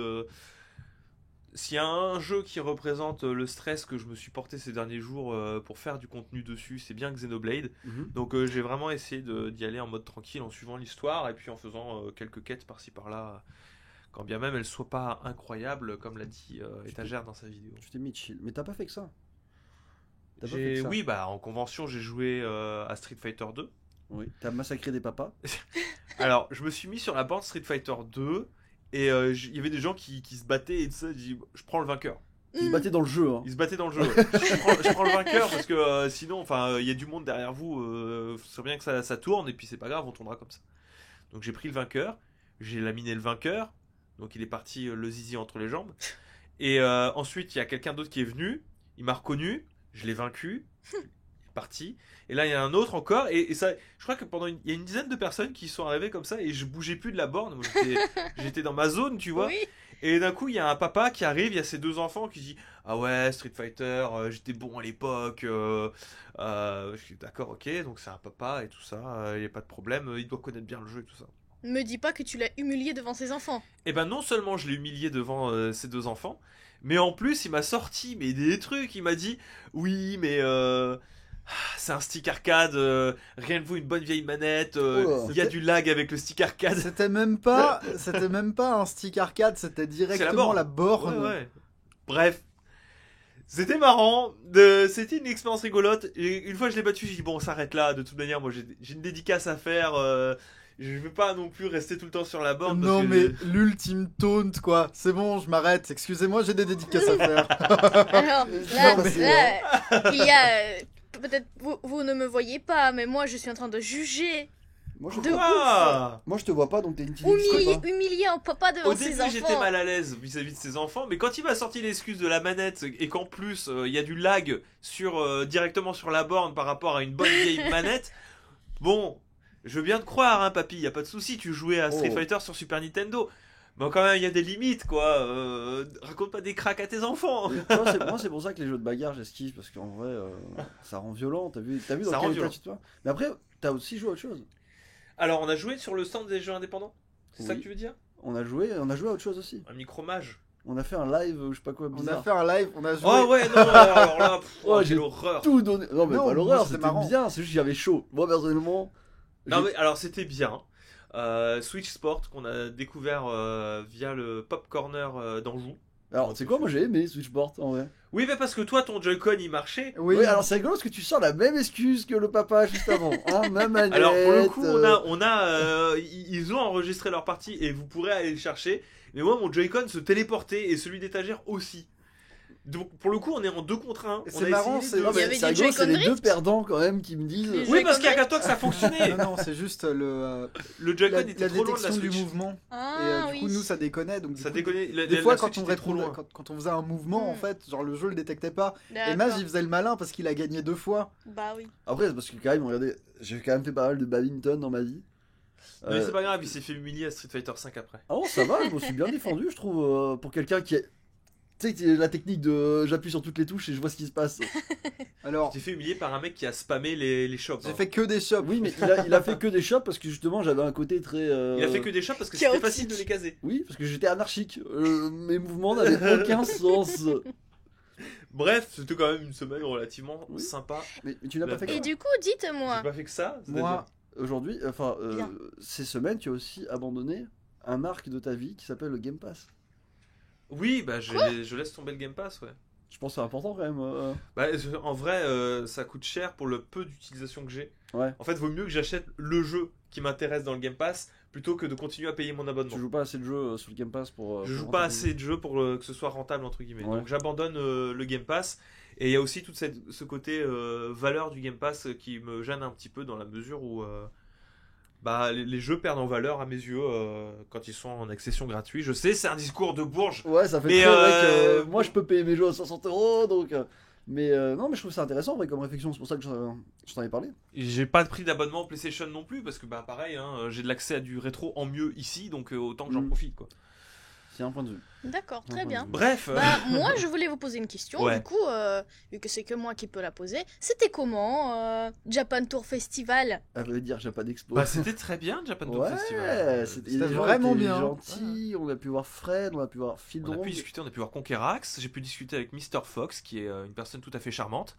s'il y a un jeu qui représente le stress que je me suis porté ces derniers jours pour faire du contenu dessus, c'est bien Xenoblade. Donc j'ai vraiment essayé d'y aller en mode tranquille, en suivant l'histoire, et puis en faisant quelques quêtes par-ci par-là, quand bien même elles ne soient pas incroyables, comme l'a dit Étagère dans sa vidéo. Tu t'es mis chill. Mais t'as pas fait que ça. T'as pas fait que ça. Oui, bah en convention, j'ai joué à Street Fighter 2. Oui. T'as massacré des papas. Alors, je me suis mis sur la borne Street Fighter 2 et il y avait des gens qui se battaient et tout ça. J'ai dit, je prends le vainqueur. Ils se battaient dans le jeu. Hein. Ils se battaient dans le jeu. Ouais. Je prends le vainqueur parce que sinon, enfin, il y a du monde derrière vous. C'est bien que ça tourne et puis c'est pas grave, on tournera comme ça. Donc j'ai pris le vainqueur, j'ai laminé le vainqueur. Donc il est parti le zizi entre les jambes. Et ensuite, il y a quelqu'un d'autre qui est venu. Il m'a reconnu. Je l'ai vaincu. Il est parti. Et là, il y a un autre encore. Et ça, je crois que il y a une dizaine de personnes qui sont arrivées comme ça et je bougeais plus de la borne. Moi, j'étais dans ma zone, tu vois. Oui. Et d'un coup, il y a un papa qui arrive. Il y a ses deux enfants qui dit ah ouais, Street Fighter, j'étais bon à l'époque. Je suis d'accord, ok. Donc c'est un papa et tout ça. Il n'y a pas de problème. Il doit connaître bien le jeu et tout ça. Me dis pas que tu l'as humilié devant ses enfants. Et ben non seulement je l'ai humilié devant ses deux enfants, mais en plus il m'a sorti des trucs. Il m'a dit oui mais c'est un stick arcade, rien ne vaut une bonne vieille manette. Il y a du lag avec le stick arcade. C'était même pas un stick arcade, c'était directement la borne. Ouais. Bref, c'était marrant. C'était une expérience rigolote. Et une fois je l'ai battu, j'ai dit bon, on s'arrête là. De toute manière, moi j'ai une dédicace à faire. Je vais pas non plus rester tout le temps sur la borne. Non mais l'ultime taunt quoi. C'est bon, je m'arrête. Excusez-moi, j'ai des dédicaces à faire. Alors là, il y a peut-être vous ne me voyez pas, mais moi je suis en train de juger. Moi je te vois pas, donc t'es une petite Humilier un papa devant Au ses début enfants. j'étais mal à l'aise vis-à-vis de ses enfants, mais quand il m'a sorti l'excuse de la manette et qu'en plus il y a du lag directement sur la borne par rapport à une bonne vieille manette, bon, je veux bien te croire, hein, papy, y a pas de souci, tu jouais à Street Fighter sur Super Nintendo. Mais quand même, il y a des limites, quoi. Raconte pas des cracks à tes enfants. Moi, c'est pour ça que les jeux de bagarre, j'esquive, parce qu'en vrai, ça rend violent. T'as vu dans quel état tu te vois. Mais après, t'as aussi joué à autre chose. Alors, on a joué sur le stand des jeux indépendants. C'est ça que tu veux dire? On a joué à autre chose aussi. Un micromage. On a fait un live, je sais pas quoi, bizarre. On a fait un live, on a joué. Oh ouais, non, alors là, j'ai l'horreur. Tout donné. Non, mais pas l'horreur, c'était marrant. bien, c'est juste que j'avais chaud. Moi, personnellement. Non, mais alors, c'était bien. Switch Sport qu'on a découvert via le Pop Corner d'Anjou. Alors, c'est quoi, moi j'ai aimé Switchport en vrai. Oui, mais parce que toi, ton Joy-Con il marchait. Oui, alors c'est rigolo parce que tu sors la même excuse que le papa juste avant. Hein, même manette. Alors, pour le coup, ils ont enregistré leur partie et vous pourrez aller le chercher. Mais moi, mon Joy-Con se téléportait et celui d'étagère aussi. Donc, pour le coup, on est en 2 contre 1. C'est marrant, Il y avait du rigolo, c'est Joy-Con les deux Drift perdants quand même qui me disent. Oui, parce qu'il y a qu'à toi que ça fonctionnait. Non, c'est juste le Joy-Con la était trop loin de la détection du Switch. mouvement. Ah, Et du coup, nous, ça déconnait. Donc, Ça déconnait. Des fois, Switch était trop loin. quand on faisait un mouvement, en fait, genre le jeu le détectait pas. Et Maz, D'accord. il faisait le malin parce qu'il a gagné 2 fois. Bah oui. Après, c'est parce que quand même, regardez, j'ai quand même fait pas mal de badminton dans ma vie. Mais c'est pas grave, il s'est fait humilier à Street Fighter 5 après. Ah bon, ça va, je me suis bien défendu, je trouve, pour quelqu'un qui est. Tu sais, la technique de j'appuie sur toutes les touches et je vois ce qui se passe. Alors, J'ai fait humilier par un mec qui a spammé les shops. j'ai fait que des shops. Oui, mais il a fait que des shops parce que justement j'avais un côté très. Il a fait que des shops parce que Chaotique. c'était facile de les caser. Oui, parce que j'étais anarchique. Mes mouvements n'avaient aucun sens. Bref, c'était quand même une semaine relativement Oui. sympa. Mais tu n'as pas fait que Et ça. du coup, dites-moi. J'ai pas fait que ça. Moi, Aujourd'hui, enfin, Bien. ces semaines, tu as aussi abandonné un arc de ta vie qui s'appelle le Game Pass. Oui, bah je laisse tomber le Game Pass, ouais. Je pense que c'est important quand même. Bah, en vrai, ça coûte cher pour le peu d'utilisation que j'ai. Ouais. En fait, vaut mieux que j'achète le jeu qui m'intéresse dans le Game Pass plutôt que de continuer à payer mon abonnement. Tu joues pas assez de jeux sur le Game Pass pour. Je joue pour pas rentabiliser. assez de jeux pour que ce soit rentable entre guillemets. Ouais. Donc j'abandonne le Game Pass. Et il y a aussi tout ce côté valeur du Game Pass qui me gêne un petit peu dans la mesure où bah, les jeux perdent en valeur à mes yeux quand ils sont en accession gratuite. Je sais, c'est un discours de bourge. Ouais, ça fait Mais, très vrai que moi je peux payer mes jeux à 60 € donc. Mais non, mais je trouve ça intéressant en vrai comme réflexion, c'est pour ça que je t'en ai parlé. J'ai pas de prix d'abonnement PlayStation non plus parce que bah pareil, hein, j'ai de l'accès à du rétro en mieux ici, donc autant que j'en Mm. profite quoi. Qui a un point de vue. D'accord, Un très point bien. de vue. Bref, Bah, moi, je voulais vous poser une question. Ouais. Du coup, vu que c'est que moi qui peux la poser, c'était comment Japan Tour Festival? Elle veut dire Japan Expo. bah, c'était très bien Japan Tour Festival. Ouais, c'était les gens vraiment étaient bien. gentils, on a pu voir Fred, on a pu voir Phil On a Drong, pu discuter, on a pu voir Conquerax, j'ai pu discuter avec Mr. Fox, qui est une personne tout à fait charmante,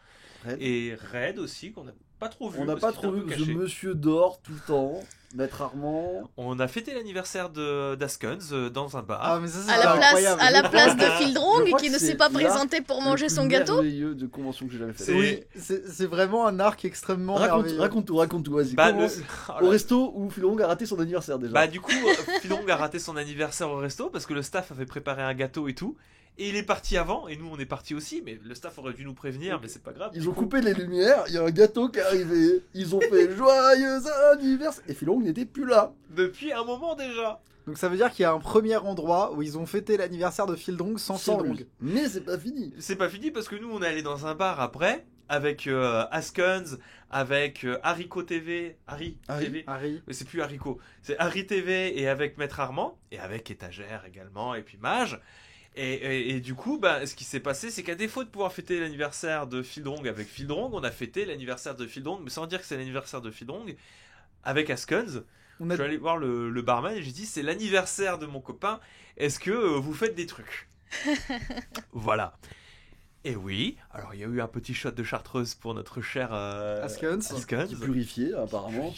Red. et Red aussi, qu'on n'a pas trop vu. On n'a parce pas qu'il trop était un vu peu que ce caché. monsieur dort tout le temps, Maître Armand. On a fêté l'anniversaire d'Askuns dans un bar. Ah, mais ça, c'est À la place, incroyable. à la place de Je Phil Drong crois qui que ne c'est s'est pas l'arc présenté pour manger son gâteau. merveilleux de convention que j'ai jamais fait. C'est- Oui, c'est vraiment un arc extrêmement merveilleux. Raconte tout, vas-y. Bah, Commence. oh Au là. resto où Phil Drong a raté son anniversaire déjà. Bah, du coup, Philong a raté son anniversaire au resto parce que le staff avait préparé un gâteau et tout. Et il est parti avant, et nous on est parti aussi, mais le staff aurait dû nous prévenir, mais c'est pas grave. Ils ont coupé les lumières, il y a un gâteau qui est arrivé, ils ont fait joyeux anniversaire et Phil Drong n'était plus là. Depuis un moment déjà. Donc ça veut dire qu'il y a un premier endroit où ils ont fêté l'anniversaire de Phil Drong sans Phil Sans Drong. lui. Mais c'est pas fini. C'est pas fini parce que nous on est allé dans un bar après, avec Askuns, avec Haricot TV, Harry Harry. TV. Harry. Mais c'est plus Haricot, c'est Harry TV et avec Maître Armand, et avec Étagère également, et puis Mage. Et du coup, bah, ce qui s'est passé, c'est qu'à défaut de pouvoir fêter l'anniversaire de Phil Drong avec Phil Drong, on a fêté l'anniversaire de Phil Drong, mais sans dire que c'est l'anniversaire de Phil Drong, avec Askuns. On Je a... suis allé voir le barman et j'ai dit c'est l'anniversaire de mon copain, est-ce que vous faites des trucs? Voilà. Et oui, alors il y a eu un petit shot de chartreuse pour notre cher Askuns. Askuns. Qui est purifié apparemment.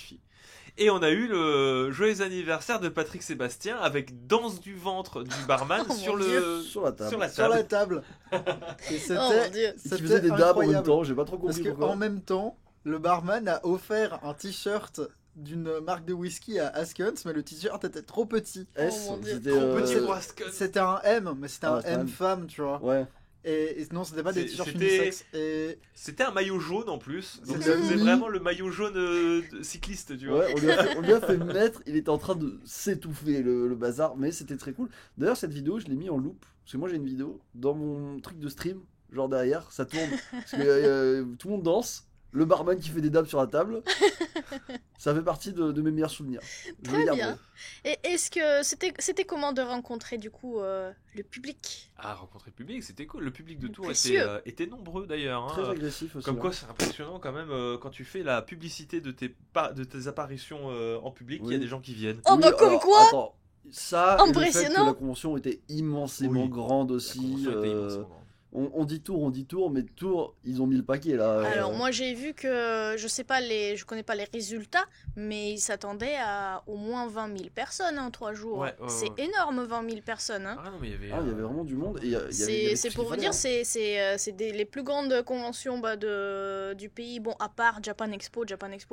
Et on a eu le joyeux anniversaire de Patrick Sébastien avec danse du ventre du barman Oh sur mon le Sur la table. sur la Sur la table. table. Et Oh mon dieu. Et qui faisait des dabs en même incroyable. temps, j'ai pas trop Parce compris qu'en pourquoi. même temps, le barman a offert un t-shirt d'une marque de whisky à Askuns, mais le t-shirt était trop petit. S, Oh mon Dieu. c'était Trop petit euh, pour Askuns. C'était un M, mais c'était Ah, un c'était un M M. femme, tu vois. Ouais. Et non, c'était pas des t-shirts C'était- unisexes. Et C'était un maillot jaune en plus, donc C'était ça faisait mini. vraiment le maillot jaune cycliste, tu vois. Ouais, on lui a fait mettre, il était en train de s'étouffer le bazar, mais c'était très cool. D'ailleurs, cette vidéo, je l'ai mis en loop, parce que moi j'ai une vidéo dans mon truc de stream, genre derrière, ça tourne, parce que tout le monde danse, le barman qui fait des dabs sur la table, ça fait partie de mes meilleurs souvenirs. Je Très les bien. garderai. Et est-ce que c'était comment de rencontrer du coup le public? Ah, rencontrer le public, c'était cool. Le public de Tours Précieux. était nombreux d'ailleurs. hein. Très agressif aussi. Comme hein. quoi, c'est impressionnant quand même quand tu fais la publicité de tes apparitions en public, il y a Oui. des gens qui viennent. Oh bah comme alors, quoi. attends, ça, et le fait que Impressionnant. la convention était immensément Oui. grande La aussi. convention était immensément grande. On dit Tours, mais Tours, ils ont mis le paquet là. Alors moi j'ai vu que je connais pas les résultats, mais ils s'attendaient à au moins 20 000 personnes en 3 jours. Ouais, ouais, C'est ouais. énorme 20 000 personnes. Hein. Ah non, mais il y avait. Ah, il y avait vraiment du monde. Et il y avait tout ce C'est qu'il pour vous fallait, dire, hein. c'est les plus grandes conventions du pays. Bon, à part Japan Expo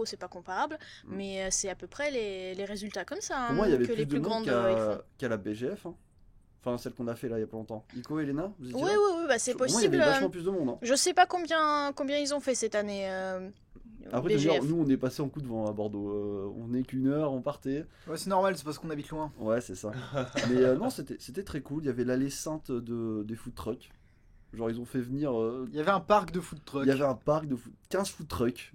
c'est pas comparable, Mm. mais c'est à peu près les résultats comme ça Pour hein, moi, il y avait que plus les de plus monde grandes ils font. qu'à la BGF. hein. Enfin, celle qu'on a fait là il y a pas longtemps. Nico et Elena, vous étiez Oui, là oui, bah c'est Pour moi, il y possible. avait vachement plus de monde. hein. Je sais pas combien ils ont fait cette année. Après, BGF. d'ailleurs, nous, on est passé en coup de vent à Bordeaux. On n'est qu'une heure, on partait. ouais, c'est normal, c'est parce qu'on habite loin. Ouais, c'est ça. Mais non, c'était très cool. Il y avait l'allée sainte des food trucks. Genre, ils ont fait venir. Il y avait un parc de food truck. Il y avait un parc de 15 food trucks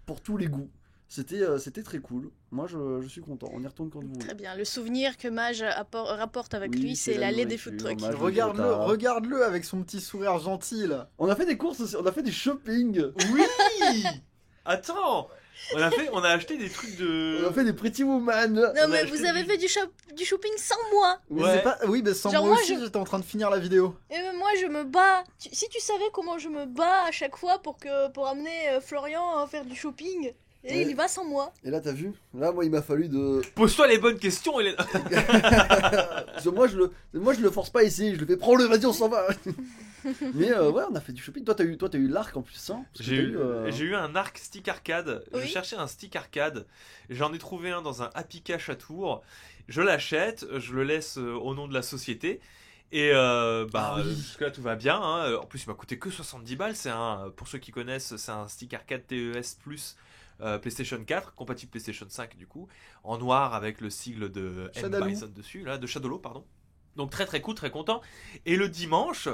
pour tous les goûts. C'était très cool. Moi, je suis content. On y retourne quand vous voulez. Très bien. Le souvenir que Mage rapporte avec Oui, lui, c'est c'est la l'allée des food nourriture, trucks. Mage. Regarde-le, Grota. regarde-le avec son petit sourire gentil là. On a fait des courses aussi. On a fait des shopping. Oui. Attends, on a acheté des trucs de. On a fait des Pretty Woman. Non, On a mais acheté vous avez du- fait du shopping sans moi. Mais Ouais. c'est pas... Oui, mais sans Genre, moi moi, aussi, je- j'étais en train de finir la vidéo. Et moi, je me bats. Si tu savais comment je me bats à chaque fois pour amener Florian à faire du shopping, et Ouais. il y va sans moi. Et là, t'as vu? Là, moi, il m'a fallu de. Pose-toi les bonnes questions. Parce que moi, je le force pas à essayer. Je le fais, prends-le, vas-y, on s'en va. Mais ouais, on a fait du shopping. Toi, t'as eu l'arc en plus, hein? Parce que J'ai eu un arc stick arcade. Je Oui. cherchais un stick arcade. J'en ai trouvé un dans un Happy Cash à Tours. Je l'achète, je le laisse au nom de la société. Et Ah oui. jusque-là tout va bien. hein. En plus, il m'a coûté que 70 balles. Pour ceux qui connaissent, c'est un stick arcade TES Plus PlayStation 4, compatible PlayStation 5 du coup, en noir avec le sigle de M. Shadaloo. Bison dessus, là, de Shadowlo, pardon. Donc très très cool, très content. Et le dimanche,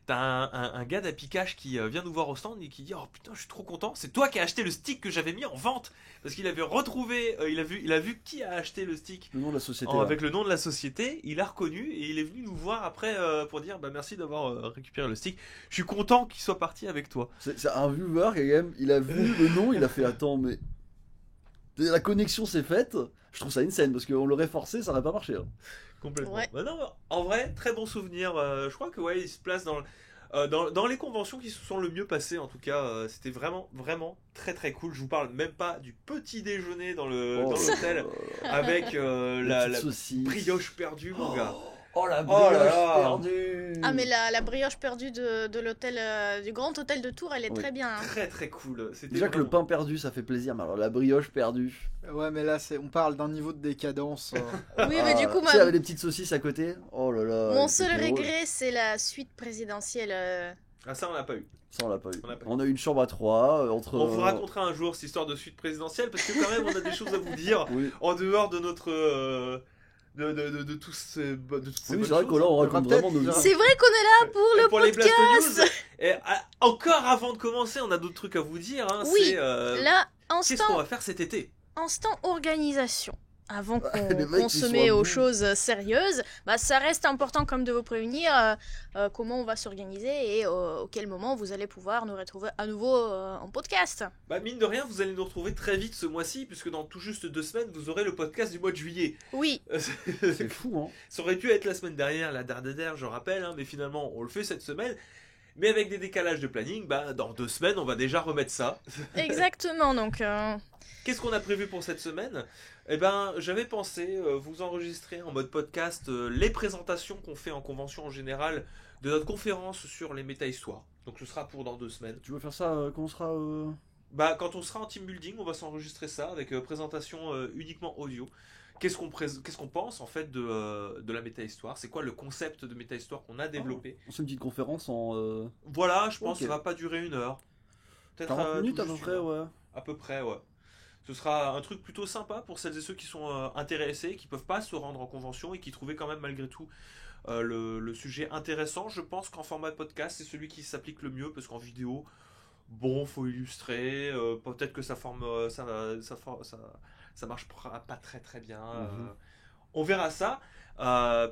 t'as un gars d'Apicage qui vient nous voir au stand et qui dit oh putain je suis trop content, c'est toi qui as acheté le stick que j'avais mis en vente parce qu'il avait retrouvé, il a vu qui a acheté le stick Le nom de la société. avec le nom de la société, il a reconnu et il est venu nous voir après pour dire bah merci d'avoir récupéré le stick. Je suis content qu'il soit parti avec toi. C'est un viewer qui quand même, il a vu le nom, il a fait attends mais la connexion s'est faite. Je trouve ça insane parce qu'on l'aurait forcé, ça n'aurait pas marché. Hein. Complètement. Ouais. Bah non, en vrai, très bon souvenir. Je crois que ouais, il se place dans les conventions qui se sont le mieux passées. En tout cas, c'était vraiment, vraiment très très cool. Je vous parle même pas du petit déjeuner dans l'hôtel avec la saucisse. brioche perdue, mon gars. Oh la Oh brioche là là. perdue. Ah mais la brioche perdue de l'hôtel, du grand hôtel de Tours, elle est Oui. très bien. Hein. Très très cool. C'était Déjà que le vraiment- pain perdu ça fait plaisir, mais alors la brioche perdue. Ouais, mais là, on parle d'un niveau de décadence. Oui, mais du coup, tu sais, avec des petites saucisses à côté. Oh là là. mon c'était seul drôle. regret, c'est la suite présidentielle. Ah ça on l'a pas eu. Ça on l'a pas eu. On l'a pas eu. On a eu une chambre à 3 entre. On vous racontera un jour cette histoire de suite présidentielle parce que quand même on a des choses à vous dire Oui, en dehors de notre de toutes ces bonnes oui c'est choses. vrai que là on On raconte va vraiment nos peut-être- vies. C'est vrai qu'on est là pour Et le pour les podcast. Blast News. Et encore avant de commencer, on a d'autres trucs à vous dire. Hein, Oui, c'est, Là, qu'est-ce qu'on va faire cet été? instant organisation. Avant Les mecs, qu'on ils se sont met à aux bout. choses sérieuses, bah, ça reste important comme de vous prévenir comment on va s'organiser et auquel moment vous allez pouvoir nous retrouver à nouveau en podcast. Bah mine de rien, vous allez nous retrouver très vite ce mois-ci, puisque dans tout juste 2 semaines, vous aurez le podcast du mois de juillet. Oui, C'est fou hein. Ça aurait pu être la semaine dernière, la dernière, je rappelle, hein, mais finalement, on le fait cette semaine. Mais avec des décalages de planning, bah dans 2 semaines, on va déjà remettre ça. exactement. Donc, Qu'est-ce qu'on a prévu pour cette semaine? Eh ben, j'avais pensé vous enregistrer en mode podcast les présentations qu'on fait en convention en général de notre conférence sur les méta-histoires. Donc ce sera pour dans 2 semaines. Tu veux faire ça quand on sera. Bah, quand on sera en team building, on va s'enregistrer ça avec présentation uniquement audio. Qu'est-ce qu'on pense en fait de la méta-histoire? C'est quoi le concept de méta-histoire qu'on a développé? On fait une petite conférence en. Voilà, je pense Ok. que ça va pas durer 1 heure. Peut-être 40 minutes tout à peu juste près, 1 heure. ouais. À peu près, ouais. Ce sera un truc plutôt sympa pour celles et ceux qui sont intéressés, qui peuvent pas se rendre en convention et qui trouvaient quand même malgré tout le sujet intéressant. Je pense qu'en format podcast, c'est celui qui s'applique le mieux parce qu'en vidéo, bon, faut illustrer. Peut-être que ça marche pas très très bien. On verra ça.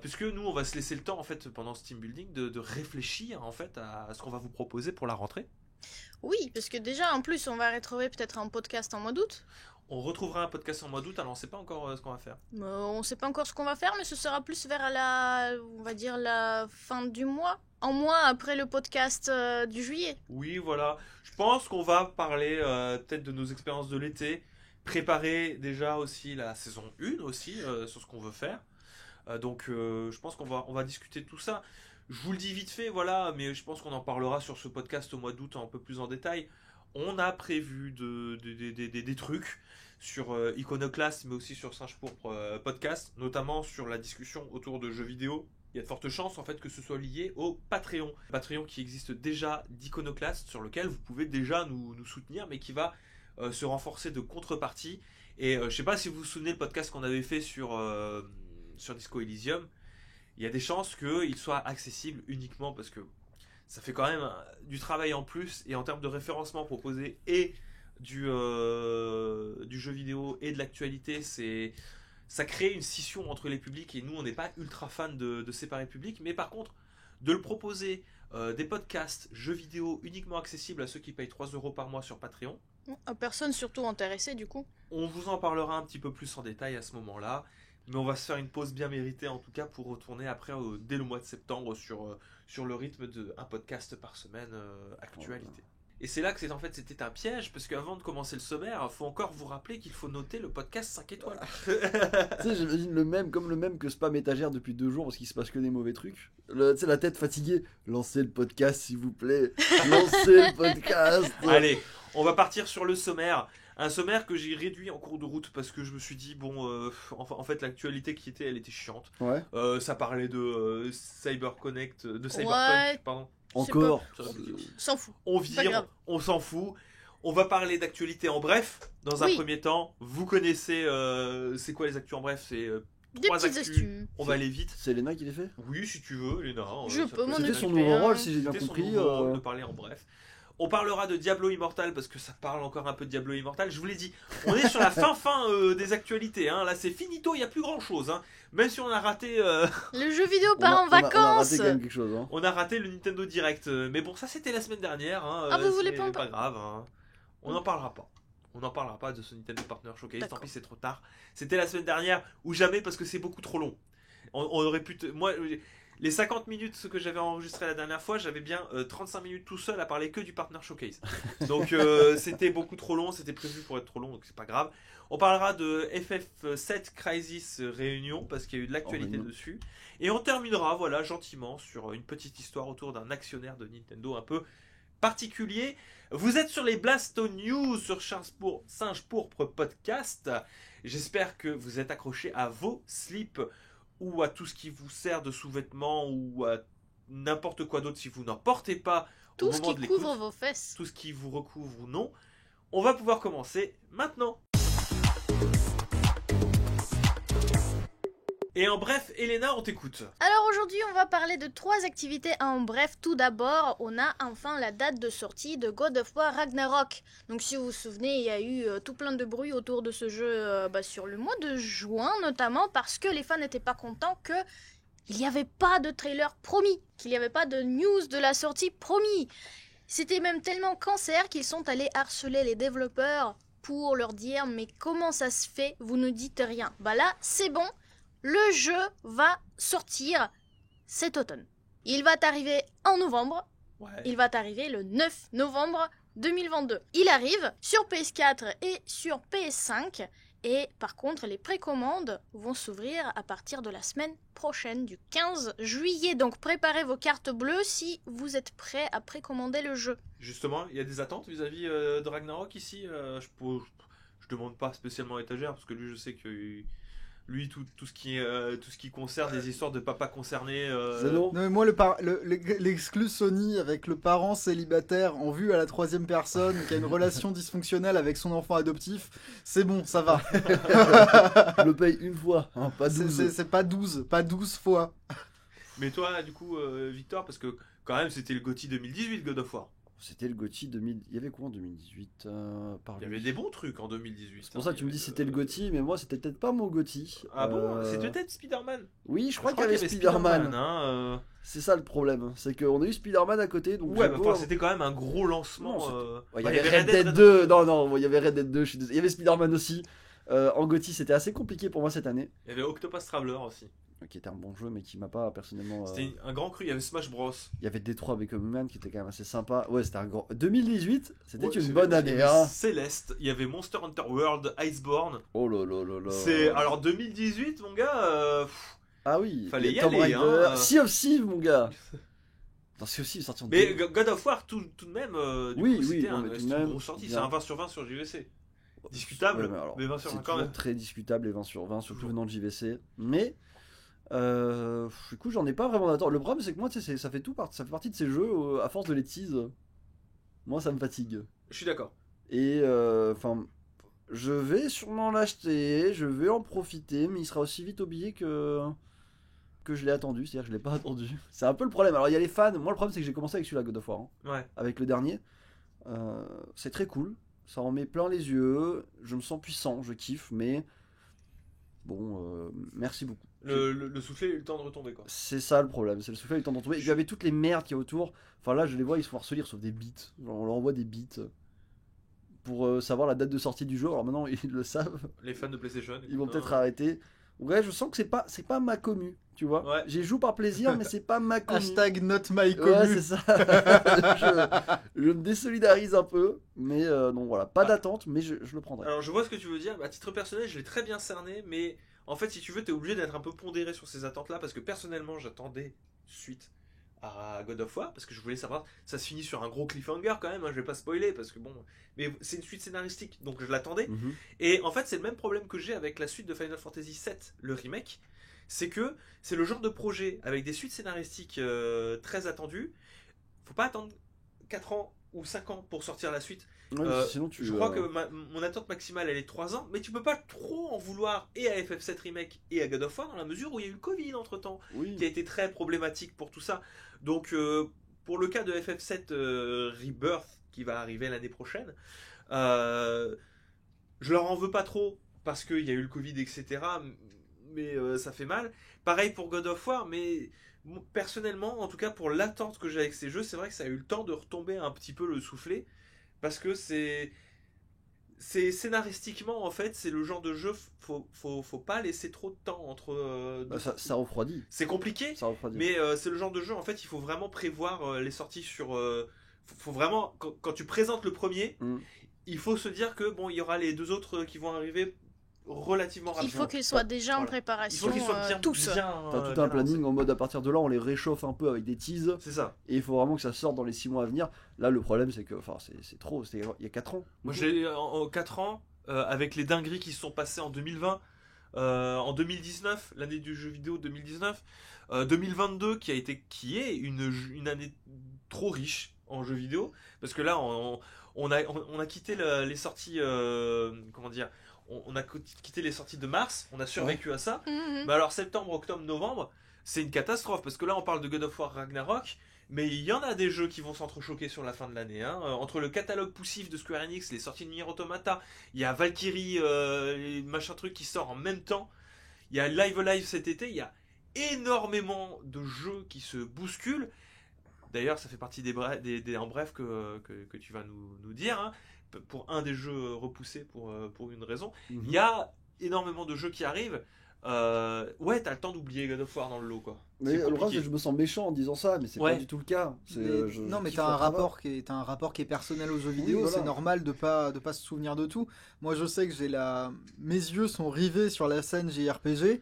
Puisque nous, on va se laisser le temps en fait pendant ce team building de réfléchir en fait à ce qu'on va vous proposer pour la rentrée. oui, parce que déjà, en plus, on va retrouver peut-être un podcast en mois d'août. On retrouvera un podcast en mois d'août, alors on sait pas encore ce qu'on va faire. On ne sait pas encore ce qu'on va faire, mais ce sera plus vers on va dire la fin du mois, un mois après le podcast du juillet. Oui, voilà. Je pense qu'on va parler peut-être de nos expériences de l'été, préparer déjà aussi la saison 1 aussi sur ce qu'on veut faire. Donc je pense qu'on va discuter de tout ça. Je vous le dis vite fait, voilà, mais je pense qu'on en parlera sur ce podcast au mois d'août un peu plus en détail. On a prévu des trucs sur Iconoclast, mais aussi sur Singe Pourpre podcast, notamment sur la discussion autour de jeux vidéo. Il y a de fortes chances en fait que ce soit lié au Patreon. Patreon qui existe déjà d'Iconoclast, sur lequel vous pouvez déjà nous soutenir, mais qui va se renforcer de contrepartie. Et je sais pas si vous vous souvenez le podcast qu'on avait fait sur Disco Elysium. Il y a des chances qu'il soit accessible uniquement parce que ça fait quand même du travail en plus, et en termes de référencement proposé et du jeu vidéo et de l'actualité, ça crée une scission entre les publics, et nous on n'est pas ultra fan de séparer le public, mais par contre de le proposer des podcasts jeux vidéo uniquement accessibles à ceux qui payent 3 € par mois sur Patreon. Personne surtout intéressé du coup. On vous en parlera un petit peu plus en détail à ce moment-là, mais on va se faire une pause bien méritée en tout cas pour retourner après dès le mois de septembre sur le rythme de un podcast par semaine actualité. Voilà. Et c'est là que c'était un piège, parce qu'avant de commencer le sommaire, il faut encore vous rappeler qu'il faut noter le podcast 5 étoiles. Tu sais, j'imagine le même que spam étagère depuis 2 jours parce qu'il se passe que des mauvais trucs. Tu sais, la tête fatiguée. Lancez le podcast, s'il vous plaît. Lancez le podcast. Allez, on va partir sur le sommaire. Un sommaire que j'ai réduit en cours de route parce que je me suis dit, bon, en fait, l'actualité elle était chiante. Ouais. Ça parlait de CyberConnect, de Cyberpunk, Ouais. pardon. Encore. S'en fout. On Pas vire, grave. on s'en fout. On va parler d'actualité en bref. Dans un Oui. premier temps, vous connaissez, c'est quoi les actus en bref? C'est Des trois petites actus. astuces. On va aller vite. C'est Elena qui les fait? Oui, si tu veux, Léna. Je ça peux m'en peut- C'était son occuper, nouveau hein. rôle, si j'ai bien C'était son compris. nouveau rôle de parler en bref. On parlera de Diablo Immortal parce que ça parle encore un peu de Diablo Immortal. Je vous l'ai dit, on est sur la fin des actualités. Hein. Là, c'est finito, il n'y a plus grand chose. Hein. Même si on a raté, Le jeu vidéo On part a- en on a vacances. raté quand même quelque chose. Hein. on a raté le Nintendo Direct. Mais bon, ça c'était la semaine dernière. Hein. Ah, vous voulez C'est pas en pas grave. Hein. On n'en parlera pas. On n'en parlera pas de ce Nintendo Partner Showcase. Tant D'accord. pis, c'est trop tard. C'était la semaine dernière ou jamais parce que c'est beaucoup trop long. On aurait pu. Moi, les 50 minutes que j'avais enregistré la dernière fois, j'avais bien 35 minutes tout seul à parler que du Partner Showcase. Donc c'était beaucoup trop long, c'était prévu pour être trop long, donc c'est pas grave. On parlera de FF7 Crisis Réunion parce qu'il y a eu de l'actualité réunion. dessus. Et on terminera, voilà, gentiment sur une petite histoire autour d'un actionnaire de Nintendo un peu particulier. Vous êtes sur les Blasto News sur Singe Pourpre Podcast. J'espère que vous êtes accrochés à vos slips ou à tout ce qui vous sert de sous-vêtements ou à n'importe quoi d'autre si vous n'en portez pas au Tout ce moment qui de l'écoute. couvre vos fesses. Tout ce qui vous recouvre ou non. On va pouvoir commencer maintenant. Et en bref, Elena, on t'écoute. Alors aujourd'hui, on va parler de 3 activités en bref. Tout d'abord, on a enfin la date de sortie de God of War Ragnarok. Donc si vous vous souvenez, il y a eu tout plein de bruit autour de ce jeu sur le mois de juin, notamment parce que les fans n'étaient pas contents que il n'y avait pas de trailer promis, qu'il n'y avait pas de news de la sortie promis. C'était même tellement cancer qu'ils sont allés harceler les développeurs pour leur dire mais comment ça se fait, vous ne dites rien. Bah là, c'est bon. Le jeu va sortir cet automne. Il va t'arriver en novembre. Ouais. Il va t'arriver le 9 novembre 2022. Il arrive sur PS4 et sur PS5. Et par contre, les précommandes vont s'ouvrir à partir de la semaine prochaine, du 15 juillet. Donc préparez vos cartes bleues si vous êtes prêts à précommander le jeu. Justement, il y a des attentes vis-à-vis de Ragnarok ici. Je demande pas spécialement à étagère parce que lui, je sais que lui, tout ce qui concerne des histoires de papa concernés. Zeno. Non, mais moi, l'exclu Sony avec le parent célibataire en vue à la troisième personne qui a une relation dysfonctionnelle avec son enfant adoptif, c'est bon, ça va. Je le paye une fois, hein, pas C'est 12. c'est pas 12 fois. Mais toi, du coup, Victor, parce que quand même, c'était le GOTY 2018, God of War. C'était le GOTY 2000. Il y avait quoi en 2018 par Il y lui avait des bons trucs en 2018. C'est pour ça que tu me dis c'était le GOTY, mais moi c'était peut-être pas mon GOTY. Ah bon, c'est peut-être Spider-Man. Oui, je crois qu'il y avait Spider-Man. Hein, C'est ça le problème, c'est qu'on a eu Spider-Man à côté, donc Ouais, j'ai mais beau- enfin, c'était quand même un gros lancement. Non, c'était- euh, Ouais, il y bah, avait Red Dead 2. Non, il y avait Red Dead 2, je suis désolé. Il y avait Spider-Man aussi. En GOTY, c'était assez compliqué pour moi cette année. Il y avait Octopus Traveler aussi. Qui était un bon jeu, mais qui m'a pas personnellement. C'était un grand cru. Il y avait Smash Bros. Il y avait Detroit Become Human qui était quand même assez sympa. Ouais, c'était un grand. 2018, c'était Ouais, une c'est bonne vrai, il y année, avait hein. Céleste. Il y avait Monster Hunter World, Iceborne. Oh là là là là. C'est alors 2018, mon gars. Ah oui, Fallait il y y a Tomb aller, Raider. hein. Sea of Thieves, mon gars. Dans Sea of Thieves, sorti en Mais deux- God of War, tout de même, Oui, coup, oui, c'était non, mais tout de c'était une même, grosse sortie. bien. C'est un 20 sur 20 sur JVC. Discutable, Ouais, mais alors, mais 20 sur c'est 20 quand toujours même. très discutable les 20 sur 20, surtout Toujours. venant de JVC. Mais du coup, j'en ai pas vraiment d'attente. Le problème, c'est que moi, tu sais, ça fait ça fait partie de ces jeux à force de les tease. Moi, ça me fatigue. Je suis d'accord. Et enfin, je vais sûrement l'acheter, je vais en profiter, mais il sera aussi vite oublié que je l'ai attendu. C'est-à-dire que je l'ai pas attendu. C'est un peu le problème. Alors, il y a les fans. Moi, le problème, c'est que j'ai commencé avec celui-là, God of War, hein, Ouais. avec le dernier. C'est très cool. Ça en met plein les yeux. Je me sens puissant, je kiffe, mais bon, merci beaucoup. Le soufflet a eu le temps de retomber, quoi. C'est ça le problème, c'est le soufflet, le temps d'en trouver. Et puis il y avait toutes les merdes qu'il y a autour. Enfin là, je les vois, ils se font harceler, sauf des bits. Genre, on leur envoie des bits pour savoir la date de sortie du jeu. Alors maintenant, ils le savent. Les fans de PlayStation. Ils vont écoute, peut-être hein. arrêter. Ouais, je sens que c'est pas ma commu, tu vois. Ouais. J'y joue par plaisir, mais c'est pas ma commu. Hashtag not my Ouais, commu. c'est ça. je me désolidarise un peu, mais non, voilà, pas Ah. d'attente, mais je le prendrai. Alors je vois ce que tu veux dire. À titre personnel, je l'ai très bien cerné, mais en fait, si tu veux, t'es obligé d'être un peu pondéré sur ces attentes-là, parce que personnellement, j'attendais suite à God of War, parce que je voulais savoir. Ça se finit sur un gros cliffhanger quand même. Hein, je vais pas spoiler, parce que bon, mais c'est une suite scénaristique, donc je l'attendais. Mhm. Et en fait, c'est le même problème que j'ai avec la suite de Final Fantasy VII, le remake. C'est que c'est le genre de projet avec des suites scénaristiques très attendues. Faut pas attendre 4 ans ou 5 ans pour sortir la suite. Ouais, sinon tu. Je crois que mon attente maximale elle est 3 ans, mais tu peux pas trop en vouloir et à FF7 Remake et à God of War dans la mesure où il y a eu le Covid entre temps, Oui. qui a été très problématique pour tout ça. Donc pour le cas de FF7 Rebirth qui va arriver l'année prochaine, je leur en veux pas trop parce qu'il y a eu le Covid, etc. Mais ça fait mal. Pareil pour God of War, mais personnellement, en tout cas pour l'attente que j'ai avec ces jeux, c'est vrai que ça a eu le temps de retomber un petit peu le soufflet. Parce que c'est scénaristiquement, en fait, c'est le genre de jeu, faut pas laisser trop de temps entre... Ça refroidit. C'est compliqué, Ça refroidit. mais c'est le genre de jeu, en fait, il faut vraiment prévoir les sorties sur... faut vraiment, quand tu présentes le premier, il faut se dire que bon, il y aura les 2 autres qui vont arriver relativement Il rapidement. faut qu'ils soient déjà en Voilà. Il préparation, faut qu'ils soient bien, tous. T'as tout un planning en mode à partir de là on les réchauffe un peu avec des teases C'est ça. et il faut vraiment que ça sorte dans les 6 mois à venir. Là le problème c'est que c'est trop, il y a 4 ans. Moi, j'ai en 4 ans, avec les dingueries qui se sont passées en 2020, en 2019, l'année du jeu vidéo 2019, 2022 qui est une année trop riche en jeux vidéo, parce que là on a quitté les sorties, comment dire, on a quitté les sorties de mars, on a survécu à ça. Mhm. Mais alors septembre, octobre, novembre, c'est une catastrophe parce que là on parle de God of War Ragnarok, mais il y en a des jeux qui vont s'entrechoquer sur la fin de l'année. Hein. Entre le catalogue poussif de Square Enix, les sorties de Nier Automata, il y a Valkyrie, machin truc qui sort en même temps. Il y a Live Alive cet été, il y a énormément de jeux qui se bousculent. D'ailleurs, ça fait partie des en bref que tu vas nous dire. Hein. Pour un des jeux repoussés pour une raison. Il y a énormément de jeux qui arrivent. Ouais, t'as le temps d'oublier God of War dans le lot, quoi. Mais le problème c'est que je me sens méchant en disant ça, mais c'est Ouais. pas du tout le cas. Non, mais kiffe t'as le un travail. rapport qui est personnel aux jeux vidéo. voilà. C'est normal de pas se souvenir de tout. Moi, je sais que mes yeux sont rivés sur la scène JRPG.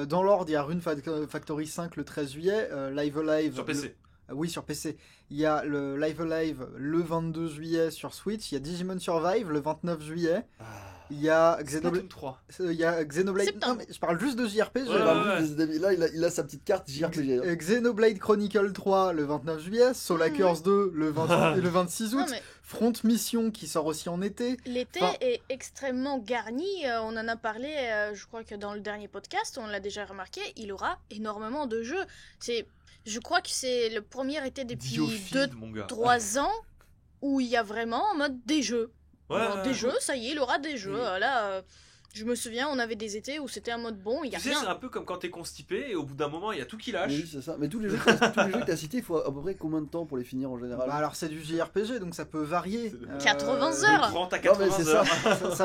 Dans l'ordre, il y a Rune Factory 5 le 13 juillet, Live Alive Sur PC. Oui, sur PC. Il y a le Live Alive le 22 juillet sur Switch. Il y a Digimon Survive le 29 juillet. Il y a Splatoon 3. Xenoblade. Septembre. Non, mais je parle juste de JRPG. Ouais, ouais. Là il a sa petite carte JRPG. hein. Xenoblade Chronicle 3 le 29 juillet. Soul Hackers 2 le 26 août. Non, mais Front Mission qui sort aussi en été. l'été Enfin- est extrêmement garni. On en a parlé, je crois que dans le dernier podcast, on l'a déjà remarqué. Il aura énormément de jeux. Je crois que c'est le premier été depuis Diophile, mon gars. 2-3 ans où il y a vraiment en mode des jeux. Ouais, Alors, ouais, des ouais. jeux, ça y est, il aura des jeux. Oui. Là, je me souviens, on avait des étés où c'était un mode bon, il y a Tu sais, c'est rien. un peu comme quand t'es constipé et au bout d'un moment, il y a tout qui lâche. Oui, c'est ça. Mais tous les jeux que t'as cités, il faut à peu près combien de temps pour les finir en général? Bah, alors c'est du JRPG donc ça peut varier. C'est- 80 De heures. 30 à Non, 80 mais c'est heures.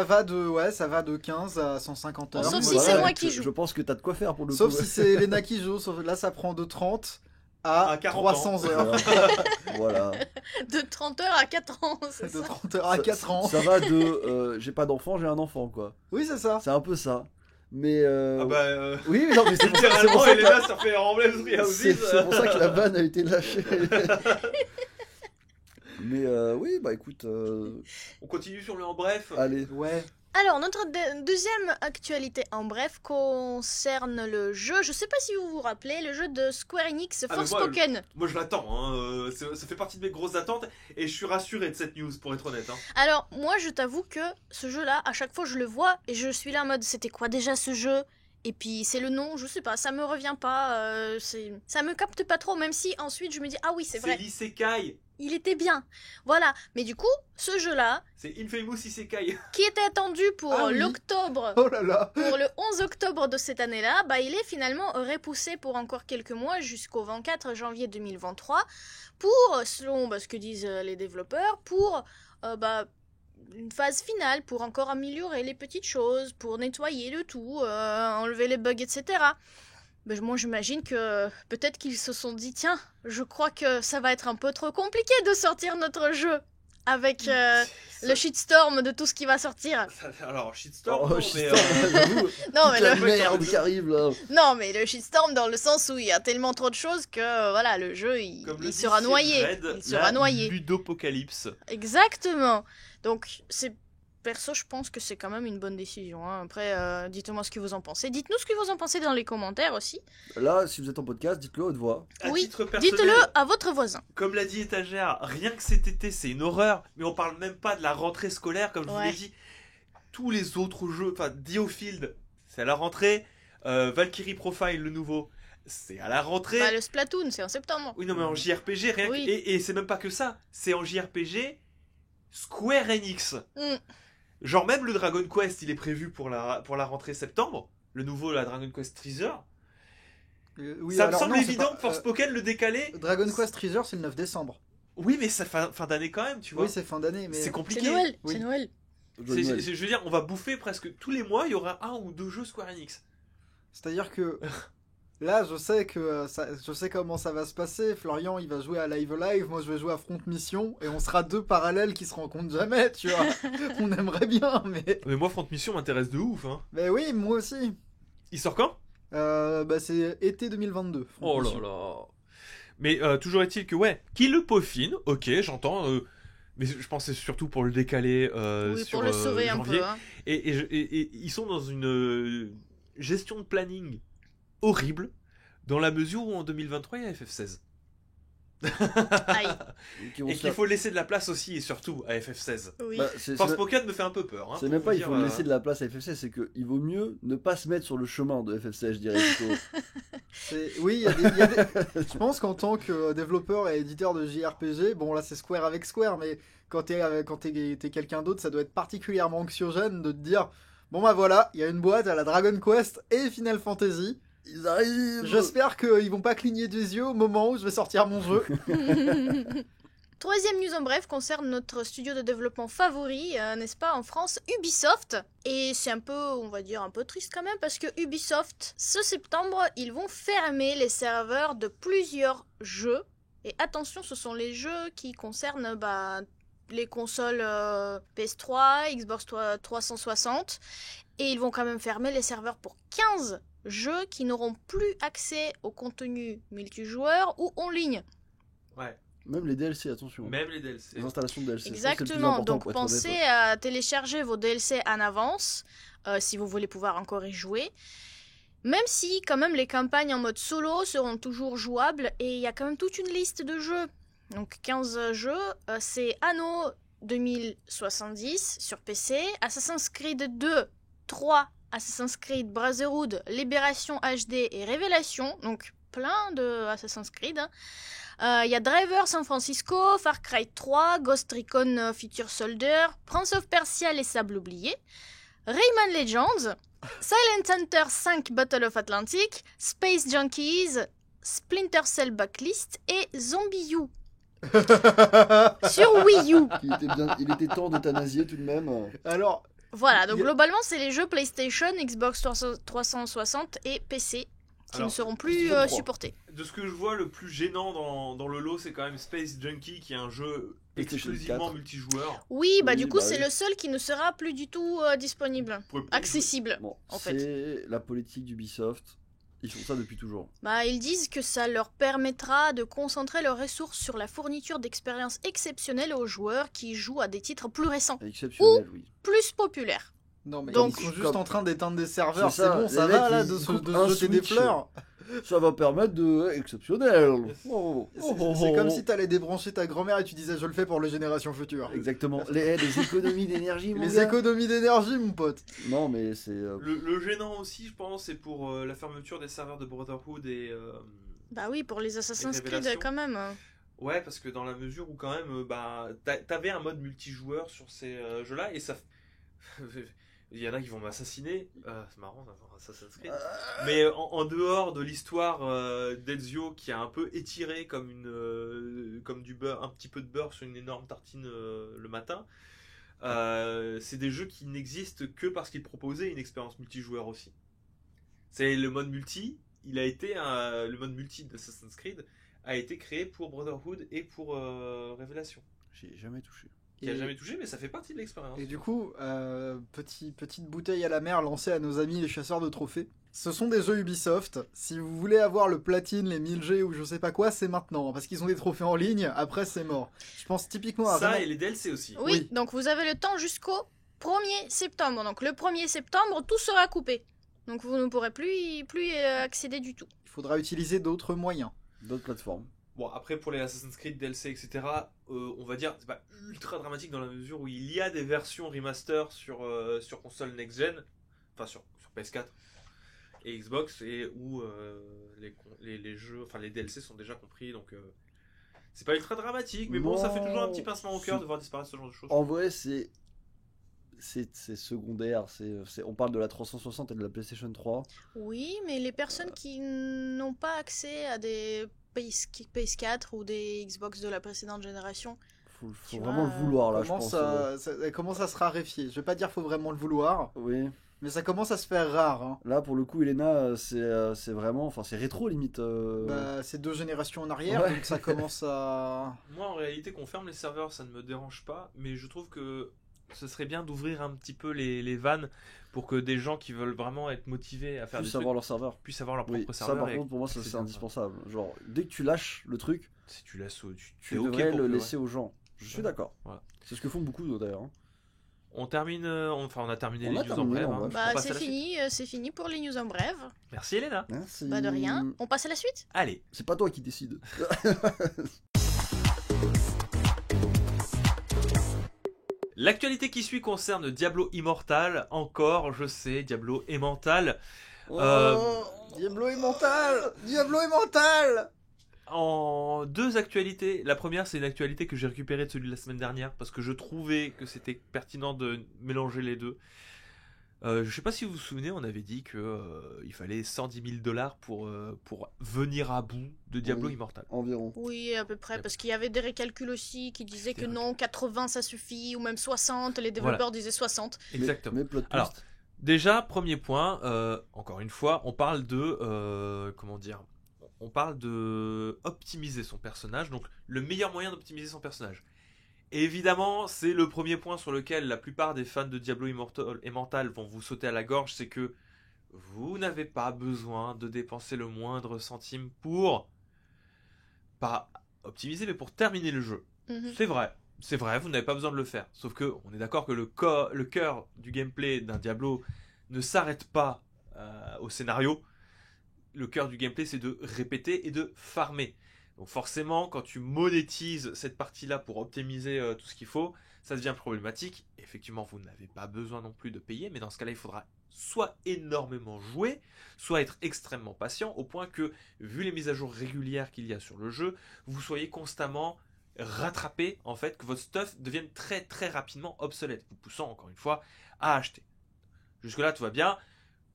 ça va de 15 à 150 heures. Sauf si Voilà, c'est moi qui je joue. pense que t'as de quoi faire pour le Sauf coup. si c'est Elena qui joue, là ça prend de 30 à À 40 300 heures. Voilà. De 30 heures à 4 ans, c'est De ça. 30 heures à 4 ans. Ça va de j'ai pas d'enfant, j'ai un enfant quoi. Oui, c'est ça. C'est un peu ça. Mais Ah bah, oui, mais non, mais c'est pour ça littéralement, que Elena sur Fire Emblem Three c'est Houses. pour ça que la vanne a été lâchée. Mais oui, bah écoute, On continue sur le en bref. allez. Ouais. Alors, notre deuxième actualité en bref concerne le jeu. Je sais pas si vous vous rappelez, le jeu de Square Enix Ah, mais moi, Forspoken. Moi je l'attends, hein. Ça fait partie de mes grosses attentes et je suis rassuré de cette news pour être honnête. Hein. Alors, moi, je t'avoue que ce jeu-là, à chaque fois, je le vois et je suis là en mode c'était quoi déjà ce jeu? Et puis c'est le nom, je sais pas, ça me revient pas, ça me capte pas trop, même si ensuite je me dis ah oui, c'est C'est vrai, l'Isekai. il était bien. Voilà, mais du coup, ce jeu-là, C'est Infamous Isekai. qui était attendu pour Ah oui. l'octobre, Oh là là. pour le 11 octobre de cette année-là, bah il est finalement repoussé pour encore quelques mois jusqu'au 24 janvier 2023 pour, selon bah, ce que disent les développeurs, pour une phase finale, pour encore améliorer les petites choses, pour nettoyer le tout, enlever les bugs, etc. Ben, moi j'imagine que peut-être qu'ils se sont dit tiens, je crois que ça va être un peu trop compliqué de sortir notre jeu avec le shitstorm de tout ce qui va sortir. Alors, shitstorm, Oh, non, mais, shitstorm, j'avoue. Non mais, La le... merde qui arrive là. non mais le shitstorm dans le sens où il y a tellement trop de choses que voilà, le jeu il comme le il dit sera Sir noyé. Dredd, Il sera la noyé. Ludopocalypse. Exactement. Donc c'est perso, je pense que c'est quand même une bonne décision. Hein. Après, dites-moi ce que vous en pensez. Dites-nous ce que vous en pensez dans les commentaires aussi. Là, si vous êtes en podcast, dites-le à haute voix. À Oui, titre personnel, Dites-le à votre voisin. comme l'a dit Étagère, rien que cet été, c'est une horreur. Mais on parle même pas de la rentrée scolaire, comme je vous Ouais. l'ai dit. Tous les autres jeux, enfin, Diofield, c'est à la rentrée. Valkyrie Profile, le nouveau, c'est à la rentrée. Bah, le Splatoon, c'est en septembre. Oui, non, mais en JRPG, rien Oui. que... Et c'est même pas que ça. C'est en JRPG Square Enix. Mm. Genre, même le Dragon Quest, il est prévu pour la rentrée septembre. Le nouveau, la Dragon Quest Treasure. Oui, Ça me alors semble non, c'est évident pas- que Forspoken le décaler. Dragon Quest Treasure, c'est le 9 décembre. Oui, mais ça fin d'année quand même, tu vois. Oui, c'est fin d'année, mais... c'est C'est compliqué. Noël, Oui. c'est Noël. Joyeux Noël. Je veux dire, on va bouffer presque tous les mois, il y aura 1 ou 2 jeux Square Enix. C'est-à-dire que là, je sais que je sais comment ça va se passer. Florian, il va jouer à Live Alive, moi je vais jouer à Front Mission, et on sera deux parallèles qui se rencontrent jamais, tu vois. On aimerait bien, mais... Mais moi, Front Mission m'intéresse de ouf. Hein. Mais oui, moi aussi. Il sort quand? Bah, c'est été 2022. Front Oh là Mission. là. Mais toujours est-il que, ouais, qu'il le peaufine, ok, j'entends. Mais je pense que c'est surtout pour le décaler Oui, sur pour le sauver un janvier. peu. Hein. Et ils sont dans une gestion de planning horrible, dans la mesure où en 2023, il y a FF16. Aïe. Qui vont Et se qu'il faire- faut laisser de la place aussi, et surtout, à FF16. Oui. Bah, c'est Forspoken me fait un peu peur. Hein, c'est pour même vous pas, il dire, faut laisser de la place à FF16, c'est qu'il vaut mieux ne pas se mettre sur le chemin de FF16, je dirais plutôt. Oui, il y a je pense qu'en tant que développeur et éditeur de JRPG, bon là c'est Square avec Square, mais quand t'es quelqu'un d'autre, ça doit être particulièrement anxiogène de te dire, bon bah voilà, il y a une boîte à la Dragon Quest et Final Fantasy. Ils arrivent. J'espère qu'ils vont pas cligner des yeux au moment où je vais sortir mon jeu. Troisième news en bref concerne notre studio de développement favori, n'est-ce pas, en France, Ubisoft. Et c'est un peu, on va dire, un peu triste quand même, parce que Ubisoft, ce septembre, ils vont fermer les serveurs de plusieurs jeux. Et attention, ce sont les jeux qui concernent les consoles PS3, Xbox 360. Et ils vont quand même fermer les serveurs pour 15 jeux qui n'auront plus accès au contenu multijoueur ou en ligne. Ouais, Même les DLC, attention. même les DLC. Les installations de DLC. ça, c'est le plus Exactement, important donc pour être honnête. pensez à télécharger vos DLC en avance, si vous voulez pouvoir encore y jouer. Même si, quand même, les campagnes en mode solo seront toujours jouables, et il y a quand même toute une liste de jeux. Donc 15 jeux, c'est Anno 2070 sur PC, Assassin's Creed 2, 3, Assassin's Creed Brotherhood, Libération HD et Révélation, donc plein de Assassin's Creed. Il y a Driver San Francisco, Far Cry 3, Ghost Recon Future Soldier, Prince of Persia Les Sables Oubliés, Rayman Legends, Silent Hunter 5 Battle of Atlantic, Space Junkies, Splinter Cell Backlist et Zombie U sur Wii U. Il était temps d'euthanasier tout de même. Alors, Voilà, donc Il y a- globalement, c'est les jeux PlayStation, Xbox 360 et PC qui Alors, ne seront plus PlayStation 3. supportés. De ce que je vois, le plus gênant dans le lot, c'est quand même Space Junkie, qui est un jeu PlayStation exclusivement 4. multijoueur. Oui, bah Oui, du coup, bah c'est oui. le seul qui ne sera plus du tout disponible, Pour- accessible. Bon, En fait. c'est la politique d'Ubisoft. Ils font ça depuis toujours. Bah, ils disent que ça leur permettra de concentrer leurs ressources sur la fourniture d'expériences exceptionnelles aux joueurs qui jouent à des titres plus récents, Exceptionnel, oui. plus populaires. non mais Donc, ils sont juste comme- en train d'éteindre des serveurs, C'est c'est ça, bon, les ça mecs, va là ils de se coupent de un se jeter des Switch. fleurs. Ça va permettre de. Exceptionnel. Oh, C'est oh, oh, c'est comme oh. si t'allais débrancher ta grand-mère et tu disais je le fais pour les générations futures. Exactement. Les économies d'énergie, mon Les gars. économies d'énergie, mon pote. Non, mais c'est. Le gênant aussi, je pense, c'est pour la fermeture des serveurs de Brotherhood et. Bah oui, pour les Assassin's Creed Révélation. quand même. Ouais, parce que dans la mesure où quand même, t'avais un mode multijoueur sur ces jeux-là et ça. Il y en a qui vont m'assassiner. C'est marrant d'avoir Assassin's Creed. Mais en dehors de l'histoire d'Ezio qui a un peu étiré comme comme du beurre, un petit peu de beurre sur une énorme tartine le matin, c'est des jeux qui n'existent que parce qu'ils proposaient une expérience multijoueur aussi. C'est le mode multi. Le mode multi d'Assassin's Creed a été créé pour Brotherhood et pour Révélation. J'ai jamais touché. Qui a Et- jamais touché, mais ça fait partie de l'expérience. Et du coup, petite bouteille à la mer lancée à nos amis les chasseurs de trophées. Ce sont des jeux Ubisoft. Si vous voulez avoir le platine, les 1000G ou je sais pas quoi, c'est maintenant. Parce qu'ils ont des trophées en ligne, après c'est mort. Je pense typiquement à Ça Rayman- et les DLC aussi. Oui, Oui. donc vous avez le temps jusqu'au 1er septembre. Donc le 1er septembre, tout sera coupé. Donc vous ne pourrez plus accéder du tout. Il faudra utiliser d'autres moyens. D'autres plateformes. Bon, après, pour les Assassin's Creed DLC, etc., on va dire, c'est pas ultra dramatique dans la mesure où il y a des versions remaster sur console next-gen, enfin sur PS4 et Xbox, et où les jeux, enfin les DLC sont déjà compris, donc c'est pas ultra dramatique, mais bon, ça fait toujours un petit pincement au cœur de voir disparaître ce genre de choses. En vrai, c'est secondaire. On parle de la 360 et de la PlayStation 3. Oui, mais les personnes qui n'ont pas accès à des PS4 ou des Xbox de la précédente génération, Faut vraiment le vouloir là, je pense. Ça commence à se raréfier. Je vais pas dire faut vraiment le vouloir, Oui. mais ça commence à se faire rare. Hein. Là, pour le coup, Elena, c'est vraiment, enfin, c'est rétro limite. Bah, c'est 2 générations en arrière, Ouais. donc ça commence à. Moi, en réalité, qu'on ferme les serveurs, ça ne me dérange pas, mais je trouve que ce serait bien d'ouvrir un petit peu les vannes pour que des gens qui veulent vraiment être motivés à faire des Puissent trucs avoir leur serveur. puissent avoir leur Oui, propre ça serveur. par et contre, pour moi, ça c'est c'est bien, indispensable. Genre, dès que tu lâches le truc, Si tu laisses, tu tu es ok devrais pour le que, laisser aux gens. Je suis Ouais. d'accord. Voilà. C'est ce que font beaucoup d'ailleurs. Hein. On termine, on a terminé On les a news en terminé, bref. en hein. bref. On bah passe c'est à la suite. fini, c'est fini pour les news en bref. Merci Elena. Merci. Bah de rien. On passe à la suite. Allez. C'est pas toi qui décide. L'actualité qui suit concerne Diablo Immortal. Encore, je sais, Diablo est mental. Diablo est mental. Diablo est mental. En 2 actualités. La première, c'est une actualité que j'ai récupérée de celui de la semaine dernière parce que je trouvais que c'était pertinent de mélanger les deux. Je sais pas si vous vous souvenez, on avait dit que il fallait 110 000 $ pour venir à bout de Diablo Oui. Immortal. Environ. Oui, à peu près, parce qu'il y avait des récalculs aussi qui disaient que Des non, 80 ça suffit, ou même 60, les développeurs disaient 60. Exactement. Mais plot twist. Alors, déjà, premier point, encore une fois, on parle de comment dire, on parle de optimiser son personnage. Donc, le meilleur moyen d'optimiser son personnage. Et évidemment, c'est le premier point sur lequel la plupart des fans de Diablo Immortal vont vous sauter à la gorge, c'est que vous n'avez pas besoin de dépenser le moindre centime pour pas optimiser, mais pour terminer le jeu. Mhm. C'est vrai, vous n'avez pas besoin de le faire. Sauf que on est d'accord que le cœur du gameplay d'un Diablo ne s'arrête pas au scénario. Le cœur du gameplay, c'est de répéter et de farmer. Donc forcément, quand tu monétises cette partie-là pour optimiser tout ce qu'il faut, ça devient problématique. Effectivement, vous n'avez pas besoin non plus de payer, mais dans ce cas-là, il faudra soit énormément jouer, soit être extrêmement patient, au point que, vu les mises à jour régulières qu'il y a sur le jeu, vous soyez constamment rattrapé, en fait, que votre stuff devienne très très rapidement obsolète, vous poussant encore une fois à acheter. Jusque-là, tout va bien.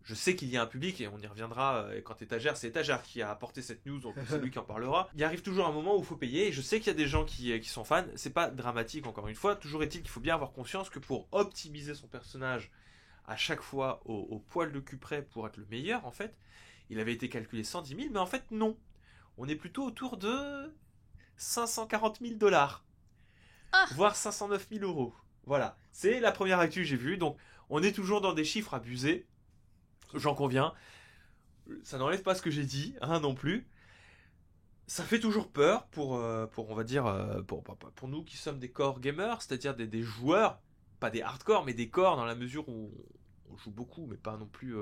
Je sais qu'il y a un public, et on y reviendra quand Étagère, c'est Étagère qui a apporté cette news, donc c'est lui qui en parlera. Il arrive toujours un moment où il faut payer, et je sais qu'il y a des gens qui sont fans, c'est pas dramatique encore une fois, toujours est-il qu'il faut bien avoir conscience que pour optimiser son personnage à chaque fois au poil de cul près pour être le meilleur, en fait, il avait été calculé 110 000, mais en fait non. On est plutôt autour de 540 000 $, Ah. voire 509 000 €. Voilà, c'est la première actu que j'ai vue, donc on est toujours dans des chiffres abusés. J'en conviens. Ça n'enlève pas ce que j'ai dit, hein, non plus. Ça fait toujours peur pour on va dire, pour nous qui sommes des core gamers, c'est-à-dire des joueurs, pas des hardcore, mais des core dans la mesure où on joue beaucoup, mais pas non plus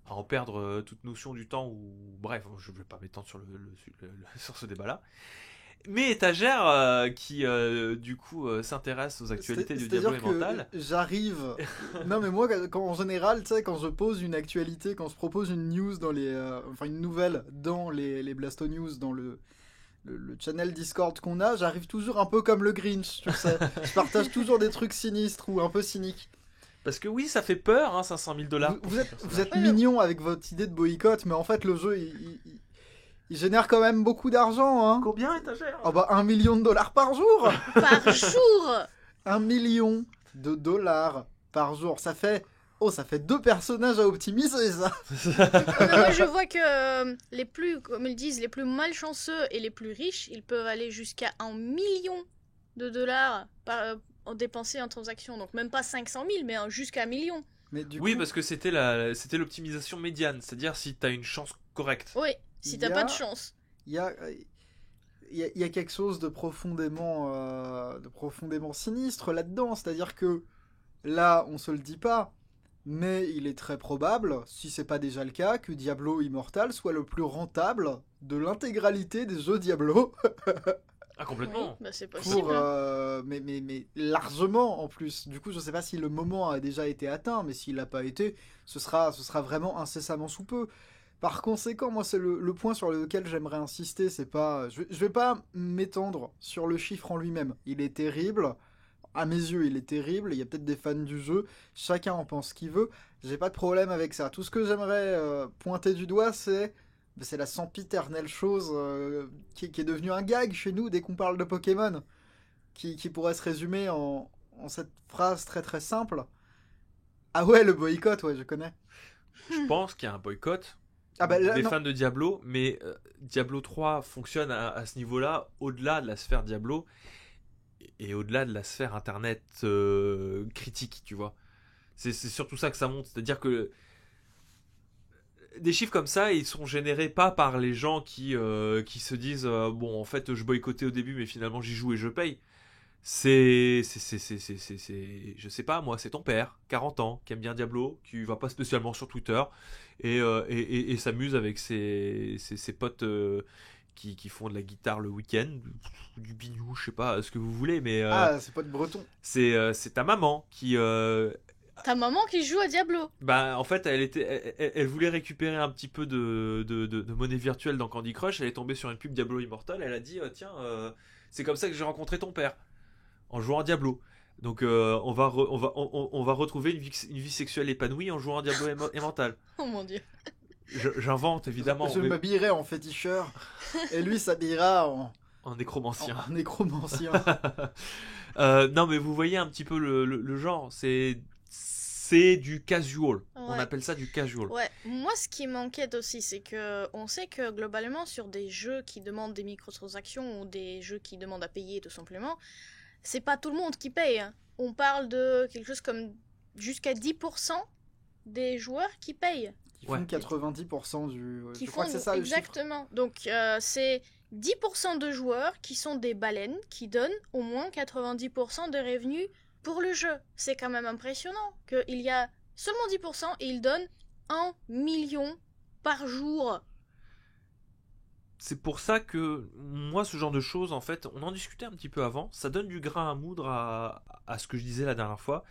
à en perdre toute notion du temps. Ou bref, je ne vais pas m'étendre sur ce débat-là. Mais Étagère qui du coup s'intéresse aux actualités du Diablo Immortal. J'arrive. Non mais moi en général, tu sais, quand je pose une actualité, quand je propose une news dans les, enfin une nouvelle dans les Blasto News, dans le channel Discord qu'on a, j'arrive toujours un peu comme le Grinch, tu sais. Je partage toujours des trucs sinistres ou un peu cyniques. Parce que oui, ça fait peur, hein, 500 000 $. Vous êtes mignon avec votre idée de boycott, mais en fait le jeu il génère quand même beaucoup d'argent, hein. Combien Étagère? Oh bah 1 million de dollars par jour. Par jour. 1 million de dollars par jour. Ça fait 2 personnages à optimiser, ça. Mais moi, je vois que les plus, comme ils disent, les plus malchanceux et les plus riches, ils peuvent aller jusqu'à 1 million de dollars dépensés en transactions. Donc même pas 500 000, mais jusqu'à 1 million. Mais du Oui, coup, parce que c'était l'optimisation médiane, c'est-à-dire si t'as une chance correcte. Oui, si t'as Il y a- pas de chance. il y a quelque chose de profondément sinistre là-dedans. C'est-à-dire que Là, on se le dit pas, mais il est très probable, si c'est pas déjà le cas, que Diablo Immortal soit le plus rentable de l'intégralité des jeux Diablo. Ah, complètement. Oui, c'est possible. Pour, mais largement en plus. Du coup, je sais pas si le moment a déjà été atteint, mais s'il n'a pas été, ce sera vraiment incessamment sous peu. Par conséquent, moi, c'est le point sur lequel j'aimerais insister. C'est pas, je vais pas m'étendre sur le chiffre en lui-même. Il est terrible. À mes yeux, il est terrible. Il y a peut-être des fans du jeu. Chacun en pense ce qu'il veut. J'ai pas de problème avec ça. Tout ce que j'aimerais pointer du doigt, c'est la sempiternelle chose qui est devenue un gag chez nous dès qu'on parle de Pokémon, qui pourrait se résumer en cette phrase très très simple. Ah ouais, le boycott, ouais, je connais. Je pense qu'il y a un boycott Là, des non. fans de Diablo, mais Diablo 3 fonctionne à ce niveau-là, au-delà de la sphère Diablo et au-delà de la sphère internet critique, tu vois. C'est surtout ça que ça montre, c'est-à-dire que des chiffres comme ça, ils sont générés pas par les gens qui se disent bon, en fait, je boycottais au début, mais finalement j'y joue et je paye. Je sais pas, moi, c'est ton père, 40 ans, qui aime bien Diablo, qui va pas spécialement sur Twitter et s'amuse avec ses potes qui font de la guitare le week-end, du biniou, je sais pas ce que vous voulez, mais Ah, c'est pas de breton. c'est ta maman qui. Ta maman qui joue à Diablo. Bah, en fait, elle voulait récupérer un petit peu de monnaie virtuelle dans Candy Crush. Elle est tombée sur une pub Diablo Immortal. Elle a dit tiens, c'est comme ça que j'ai rencontré ton père en jouant à Diablo. Donc on va retrouver une vie sexuelle épanouie en jouant à Diablo Immortal. Oh mon dieu. J'invente évidemment. Je mais m'habillerai en féticheur et lui s'habillera en nécromancien. en nécromancien. Non, mais vous voyez un petit peu le genre. C'est du casual. On Ouais. appelle ça du casual. Ouais, moi ce qui m'inquiète aussi, c'est que on sait que globalement sur des jeux qui demandent des microtransactions ou des jeux qui demandent à payer tout simplement, c'est pas tout le monde qui paye, hein. On parle de quelque chose comme jusqu'à 10% des joueurs qui payent. Qui font Ouais. 90% du. Qui Je crois font que c'est ça le chiffre. exactement. Donc c'est 10% de joueurs qui sont des baleines qui donnent au moins 90% de revenus pour le jeu. C'est quand même impressionnant qu'il y a seulement 10% et ils donnent 1 million par jour. C'est pour ça que moi, ce genre de choses, en fait, on en discutait un petit peu avant, ça donne du grain à moudre à ce que je disais la dernière fois.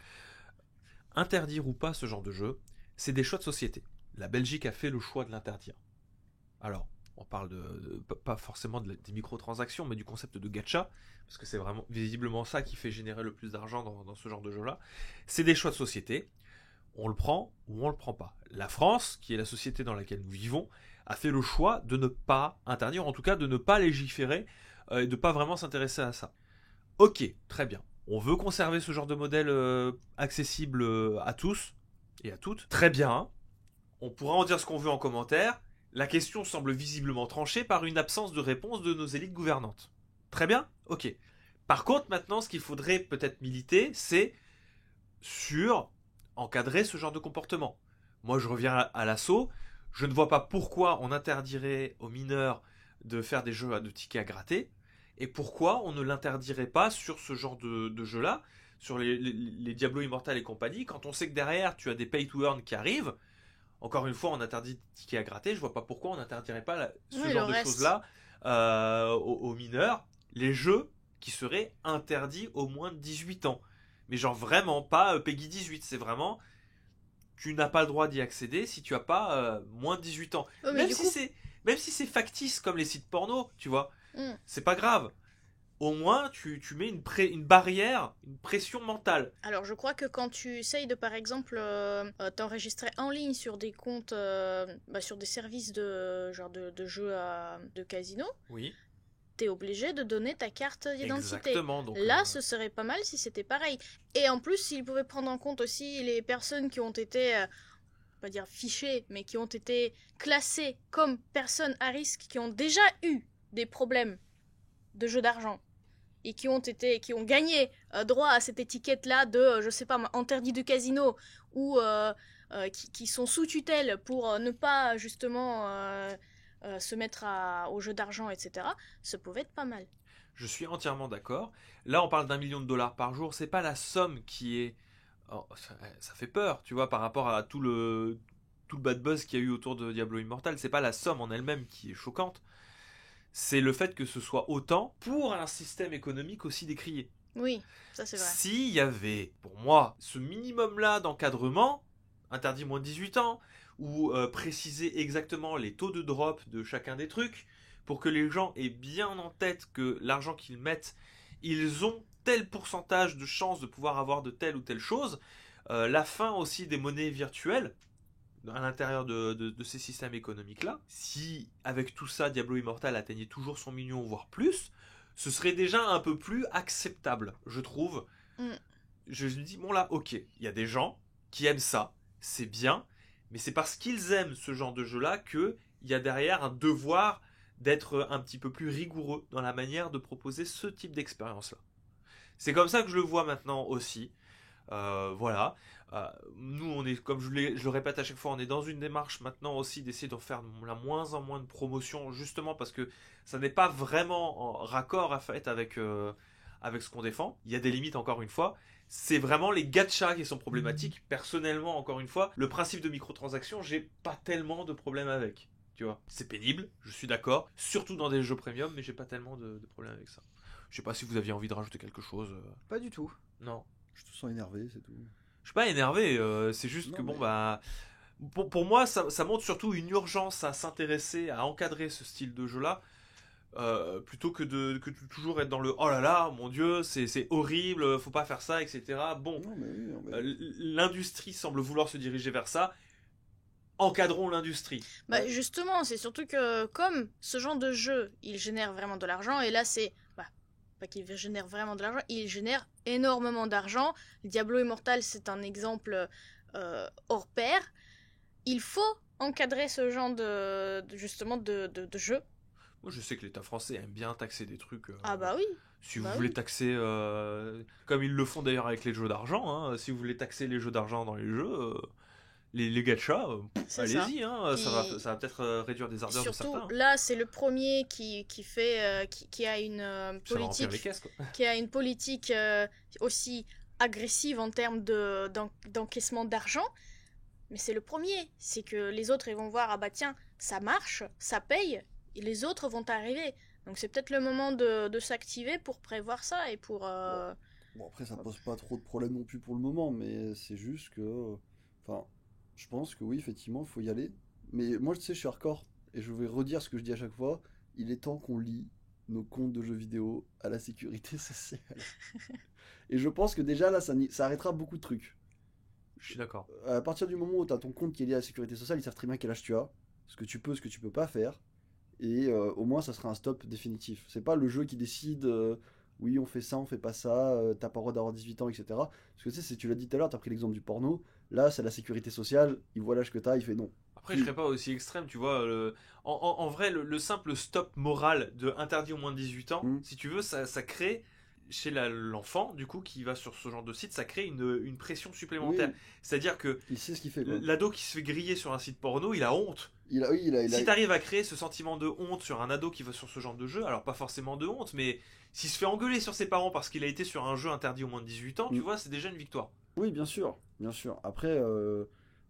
Interdire ou pas ce genre de jeu, c'est des choix de société. La Belgique a fait le choix de l'interdire. Alors, on parle pas forcément des microtransactions, mais du concept de gacha, parce que c'est vraiment visiblement ça qui fait générer le plus d'argent dans ce genre de jeu-là. C'est des choix de société. On le prend ou on le prend pas. La France, qui est la société dans laquelle nous vivons, a fait le choix de ne pas interdire, en tout cas de ne pas légiférer et de ne pas vraiment s'intéresser à ça. Ok, très bien. On veut conserver ce genre de modèle accessible à tous et à toutes. Très bien. On pourra en dire ce qu'on veut en commentaire. La question semble visiblement tranchée par une absence de réponse de nos élites gouvernantes. Très bien, ok. Par contre, maintenant, ce qu'il faudrait peut-être militer, c'est sur encadrer ce genre de comportement. Moi, je reviens à l'assaut. Je ne vois pas pourquoi on interdirait aux mineurs de faire des jeux de tickets à gratter et pourquoi on ne l'interdirait pas sur ce genre de jeu-là, sur les Diablo Immortal et compagnie, quand on sait que derrière, tu as des pay-to-earn qui arrivent. Encore une fois, on interdit des tickets à gratter. Je vois pas pourquoi on n'interdirait pas ce Oui, genre le de reste. choses-là aux mineurs. Les jeux qui seraient interdits aux moins de 18 ans. Mais genre vraiment pas Peggy 18. C'est vraiment, tu n'as pas le droit d'y accéder si tu as pas moins de 18 ans. Ouais, mais Même du si coup, même si c'est factice comme les sites porno, tu vois, Hmm. c'est pas grave. Au moins, tu mets une barrière, une pression mentale. Alors je crois que quand tu essayes de par exemple t'enregistrer en ligne sur des comptes, sur des services de genre de jeux de casino, Oui, t'es obligé de donner ta carte d'identité. exactement. Donc, Là, ce serait pas mal si c'était pareil. Et en plus, s'ils pouvaient prendre en compte aussi les personnes qui ont été, pas dire fichées, mais qui ont été classées comme personnes à risque, qui ont déjà eu des problèmes de jeu d'argent et qui ont gagné droit à cette étiquette-là de, je sais pas, interdit de casino ou qui sont sous tutelle pour ne pas justement se mettre au jeu d'argent, etc. Ça pouvait être pas mal. je suis entièrement d'accord. Là, on parle d'1 million de dollars par jour. C'est pas la somme qui est ça fait peur, tu vois, par rapport à tout le bad buzz qu'il y a eu autour de Diablo Immortal. C'est pas la somme en elle-même qui est choquante, c'est le fait que ce soit autant pour un système économique aussi décrié. Oui, ça c'est vrai. S'il y avait, pour moi, ce minimum-là d'encadrement, interdit moins de 18 ans, ou préciser exactement les taux de drop de chacun des trucs, pour que les gens aient bien en tête que l'argent qu'ils mettent, ils ont tel pourcentage de chances de pouvoir avoir de telle ou telle chose, la fin aussi des monnaies virtuelles, à l'intérieur de ces systèmes économiques-là, si avec tout ça Diablo Immortal atteignait toujours son million, voire plus, ce serait déjà un peu plus acceptable, je trouve. Je me dis, bon là, ok, il y a des gens qui aiment ça, c'est bien, mais c'est parce qu'ils aiment ce genre de jeu-là qu'il y a derrière un devoir d'être un petit peu plus rigoureux dans la manière de proposer ce type d'expérience-là. C'est comme ça que je le vois maintenant aussi. Voilà. Nous, on est, comme je le répète à chaque fois, on est dans une démarche maintenant aussi d'essayer de faire la moins en moins de promotion, justement parce que ça n'est pas vraiment en raccord à fait avec ce qu'on défend. Il y a des limites, encore une fois. C'est vraiment les gachas qui sont problématiques. Personnellement, encore une fois, le principe de microtransactions, j'ai pas tellement de problème avec. Tu vois, c'est pénible, je suis d'accord, surtout dans des jeux premium, mais j'ai pas tellement de problème avec ça. Je sais pas si vous aviez envie de rajouter quelque chose. Pas du tout. Non. Je te sens énervé, c'est tout. Je suis pas énervé, c'est juste Non, que bon mais- bah pour moi ça montre surtout une urgence à s'intéresser, à encadrer ce style de jeu là, plutôt que de toujours être dans le oh là là mon dieu c'est horrible, faut pas faire ça, etc. Bon, Non, mais oui, mais- l'industrie semble vouloir se diriger vers ça. Encadrons l'industrie. Bah justement, c'est surtout que comme ce genre de jeu, il génère vraiment de l'argent, et là c'est... Bah, pas qu'il génère vraiment de l'argent, il génère énormément d'argent. Diablo Immortal, c'est un exemple hors pair. Il faut encadrer ce genre justement de jeu. Moi je sais que l'État français aime bien taxer des trucs. Ah bah oui. Si vous Bah voulez oui. taxer, comme ils le font d'ailleurs avec les jeux d'argent, hein, si vous voulez taxer les jeux d'argent dans les jeux, les gachas, C'est allez-y, hein, Et- ça va peut-être réduire des ardeurs de Surtout, certains. là, c'est le premier qui fait, qui a une Ça va remplir les politique, caisses, quoi. qui a une politique aussi agressive en termes d'encaissement d'argent. Mais c'est le premier. C'est que les autres, ils vont voir, ah bah tiens, ça marche, ça paye, et les autres vont arriver. Donc c'est peut-être le moment de s'activer pour prévoir ça et pour... Bon, après, ça pose pas trop de problèmes non plus pour le moment, mais c'est juste que. Enfin, je pense que oui, effectivement, il faut y aller. Mais moi, tu sais, je suis hardcore, et je vais redire ce que je dis à chaque fois. Il est temps qu'on lie nos comptes de jeux vidéo à la sécurité sociale. Et je pense que déjà, là, ça arrêtera beaucoup de trucs. Je suis d'accord. À partir du moment où tu as ton compte qui est lié à la sécurité sociale, ils savent très bien quel âge tu as, ce que tu peux, ce que tu peux pas faire. Et au moins, ça sera un stop définitif. C'est pas le jeu qui décide, oui, on fait ça, on fait pas ça, t'as pas le droit d'avoir 18 ans, etc. Parce que tu sais, tu l'as dit tout à l'heure, t'as pris l'exemple du porno. Là, c'est la sécurité sociale, il voit l'âge que t'as, il fait non. Après, je serais pas aussi extrême, tu vois. En vrai, le simple stop moral de interdit au moins de 18 ans, si tu veux, ça crée chez l'enfant, du coup, qui va sur ce genre de site, ça crée une pression supplémentaire. Oui. C'est-à-dire que Il sait ce qu'il fait, quoi. l'ado qui se fait griller sur un site porno, il a honte. Il Si t'arrives à créer ce sentiment de honte sur un ado qui va sur ce genre de jeu, alors pas forcément de honte, mais s'il se fait engueuler sur ses parents parce qu'il a été sur un jeu interdit au moins de 18 ans, tu vois, c'est déjà une victoire. Oui, bien sûr, bien sûr. Après,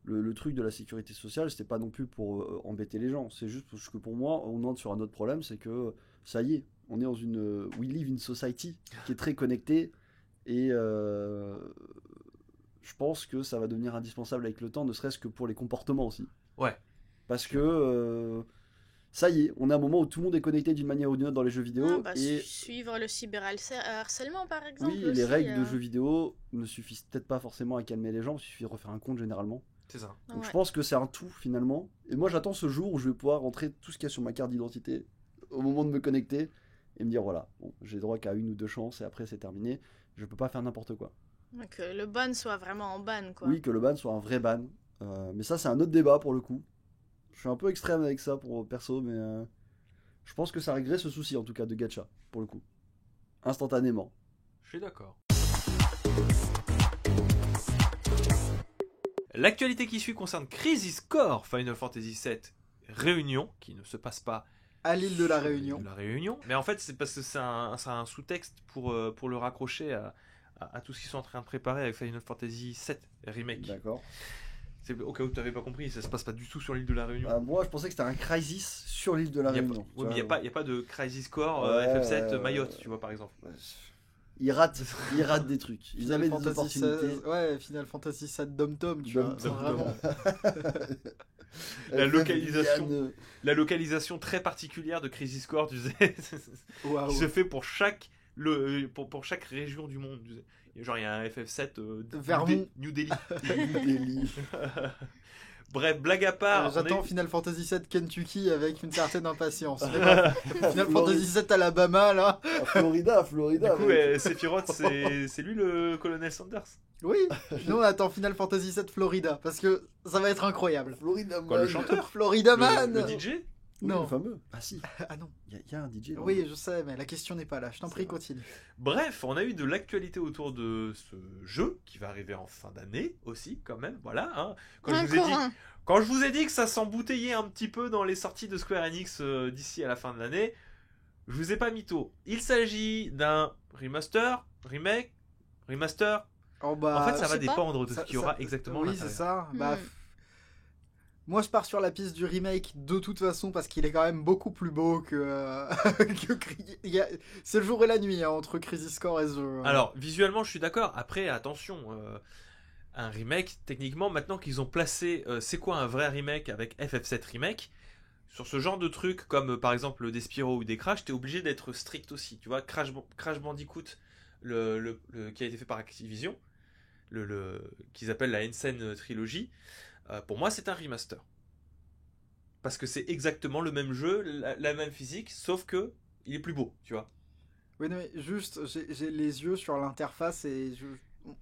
le truc de la sécurité sociale, c'était pas non plus pour embêter les gens. C'est juste parce que pour moi, on entre sur un autre problème, c'est que ça y est, on est dans une we live in society qui est très connectée et je pense que ça va devenir indispensable avec le temps, ne serait-ce que pour les comportements aussi. Ouais. Parce que ça y est, on est à un moment où tout le monde est connecté d'une manière ou d'une autre dans les jeux vidéo Ah, bah, et suivre le cyberharcèlement, par exemple. oui, aussi, les règles de jeux vidéo ne suffisent peut-être pas forcément à calmer les gens, il suffit de refaire un compte généralement. C'est ça. Donc Ouais. je pense que c'est un tout finalement. Et moi j'attends ce jour où je vais pouvoir rentrer tout ce qu'il y a sur ma carte d'identité au moment de me connecter et me dire voilà, bon, j'ai droit qu'à une ou deux chances et après c'est terminé. Je peux pas faire n'importe quoi. Donc le ban soit vraiment en ban, quoi. Oui, que le ban soit un vrai ban. Mais ça c'est un autre débat pour le coup. Je suis un peu extrême avec ça pour perso, mais je pense que ça réglerait ce souci en tout cas de gacha pour le coup. Instantanément. Je suis d'accord. L'actualité qui suit concerne Crisis Core Final Fantasy VII Réunion, qui ne se passe pas À l'île de la sur l'île Réunion. de la Réunion. Mais en fait, c'est parce que c'est un sous-texte pour le raccrocher à tout ce qu'ils sont en train de préparer avec Final Fantasy VII Remake. D'accord. C'est au cas où tu n'avais pas compris, ça se passe pas du tout sur l'île de la Réunion. Moi, je pensais que c'était un Crisis sur l'île de la Il y a Réunion. pas- oui, mais il n'y a pas de Crisis Core Ouais, FF7 Mayotte, tu vois, par exemple. Ils ratent des trucs. Ils Final avaient des Fantasy opportunités. Ouais, Final Fantasy 7 Dom Tom, tu vois. Dom c'est Tom. vraiment. La localisation. Diane, La localisation très particulière de Crisis Core, tu sais, Waouh. qui se fait pour chaque région du monde. Tu sais. Genre, il y a un FF7 Vermont. New Delhi. Delhi. Bref, blague à part. on J'attends est- Final Fantasy 7 Kentucky avec une certaine impatience. Final Fantasy 7 Alabama, là. Florida. Du coup, mec. Sephiroth, c'est lui le colonel Sanders. Oui, nous on attend Final Fantasy 7 Florida parce que ça va être incroyable. Florida Quoi, le Man. chanteur Florida Man. Le DJ Oui, Non. le fameux. Ah si, Ah non. il y a un DJ. dans Oui, je sais, mais la question n'est pas là. Je t'en C'est prie, vrai. continue. Bref, on a eu de l'actualité autour de ce jeu qui va arriver en fin d'année aussi, quand même. Voilà. Hein. Encore un. Quand je vous ai dit que ça s'embouteillait un petit peu dans les sorties de Square Enix d'ici à la fin de l'année, je vous ai pas mytho. Il s'agit d'un remaster, remake, remaster. Oh, bah, En fait, ça je va sais pas. dépendre de ce ça- qu'il y aura ça- exactement à Oui, c'est l'intérieur. ça. Bah, moi, je pars sur la piste du remake de toute façon parce qu'il est quand même beaucoup plus beau que. C'est le jour et la nuit hein, entre Crisis Core et ce jeu. hein. Alors, visuellement, je suis d'accord. Après, attention, un remake, techniquement, maintenant qu'ils ont placé c'est quoi un vrai remake avec FF7 Remake, sur ce genre de trucs, comme par exemple des Spyro ou des Crash, t'es obligé d'être strict aussi. Tu vois, Crash Bandicoot, qui a été fait par Activision, qu'ils appellent la Insane Trilogy, pour moi, c'est un remaster. Parce que c'est exactement le même jeu, la même physique, sauf que il est plus beau, tu vois. Oui, non, mais juste, j'ai les yeux sur l'interface et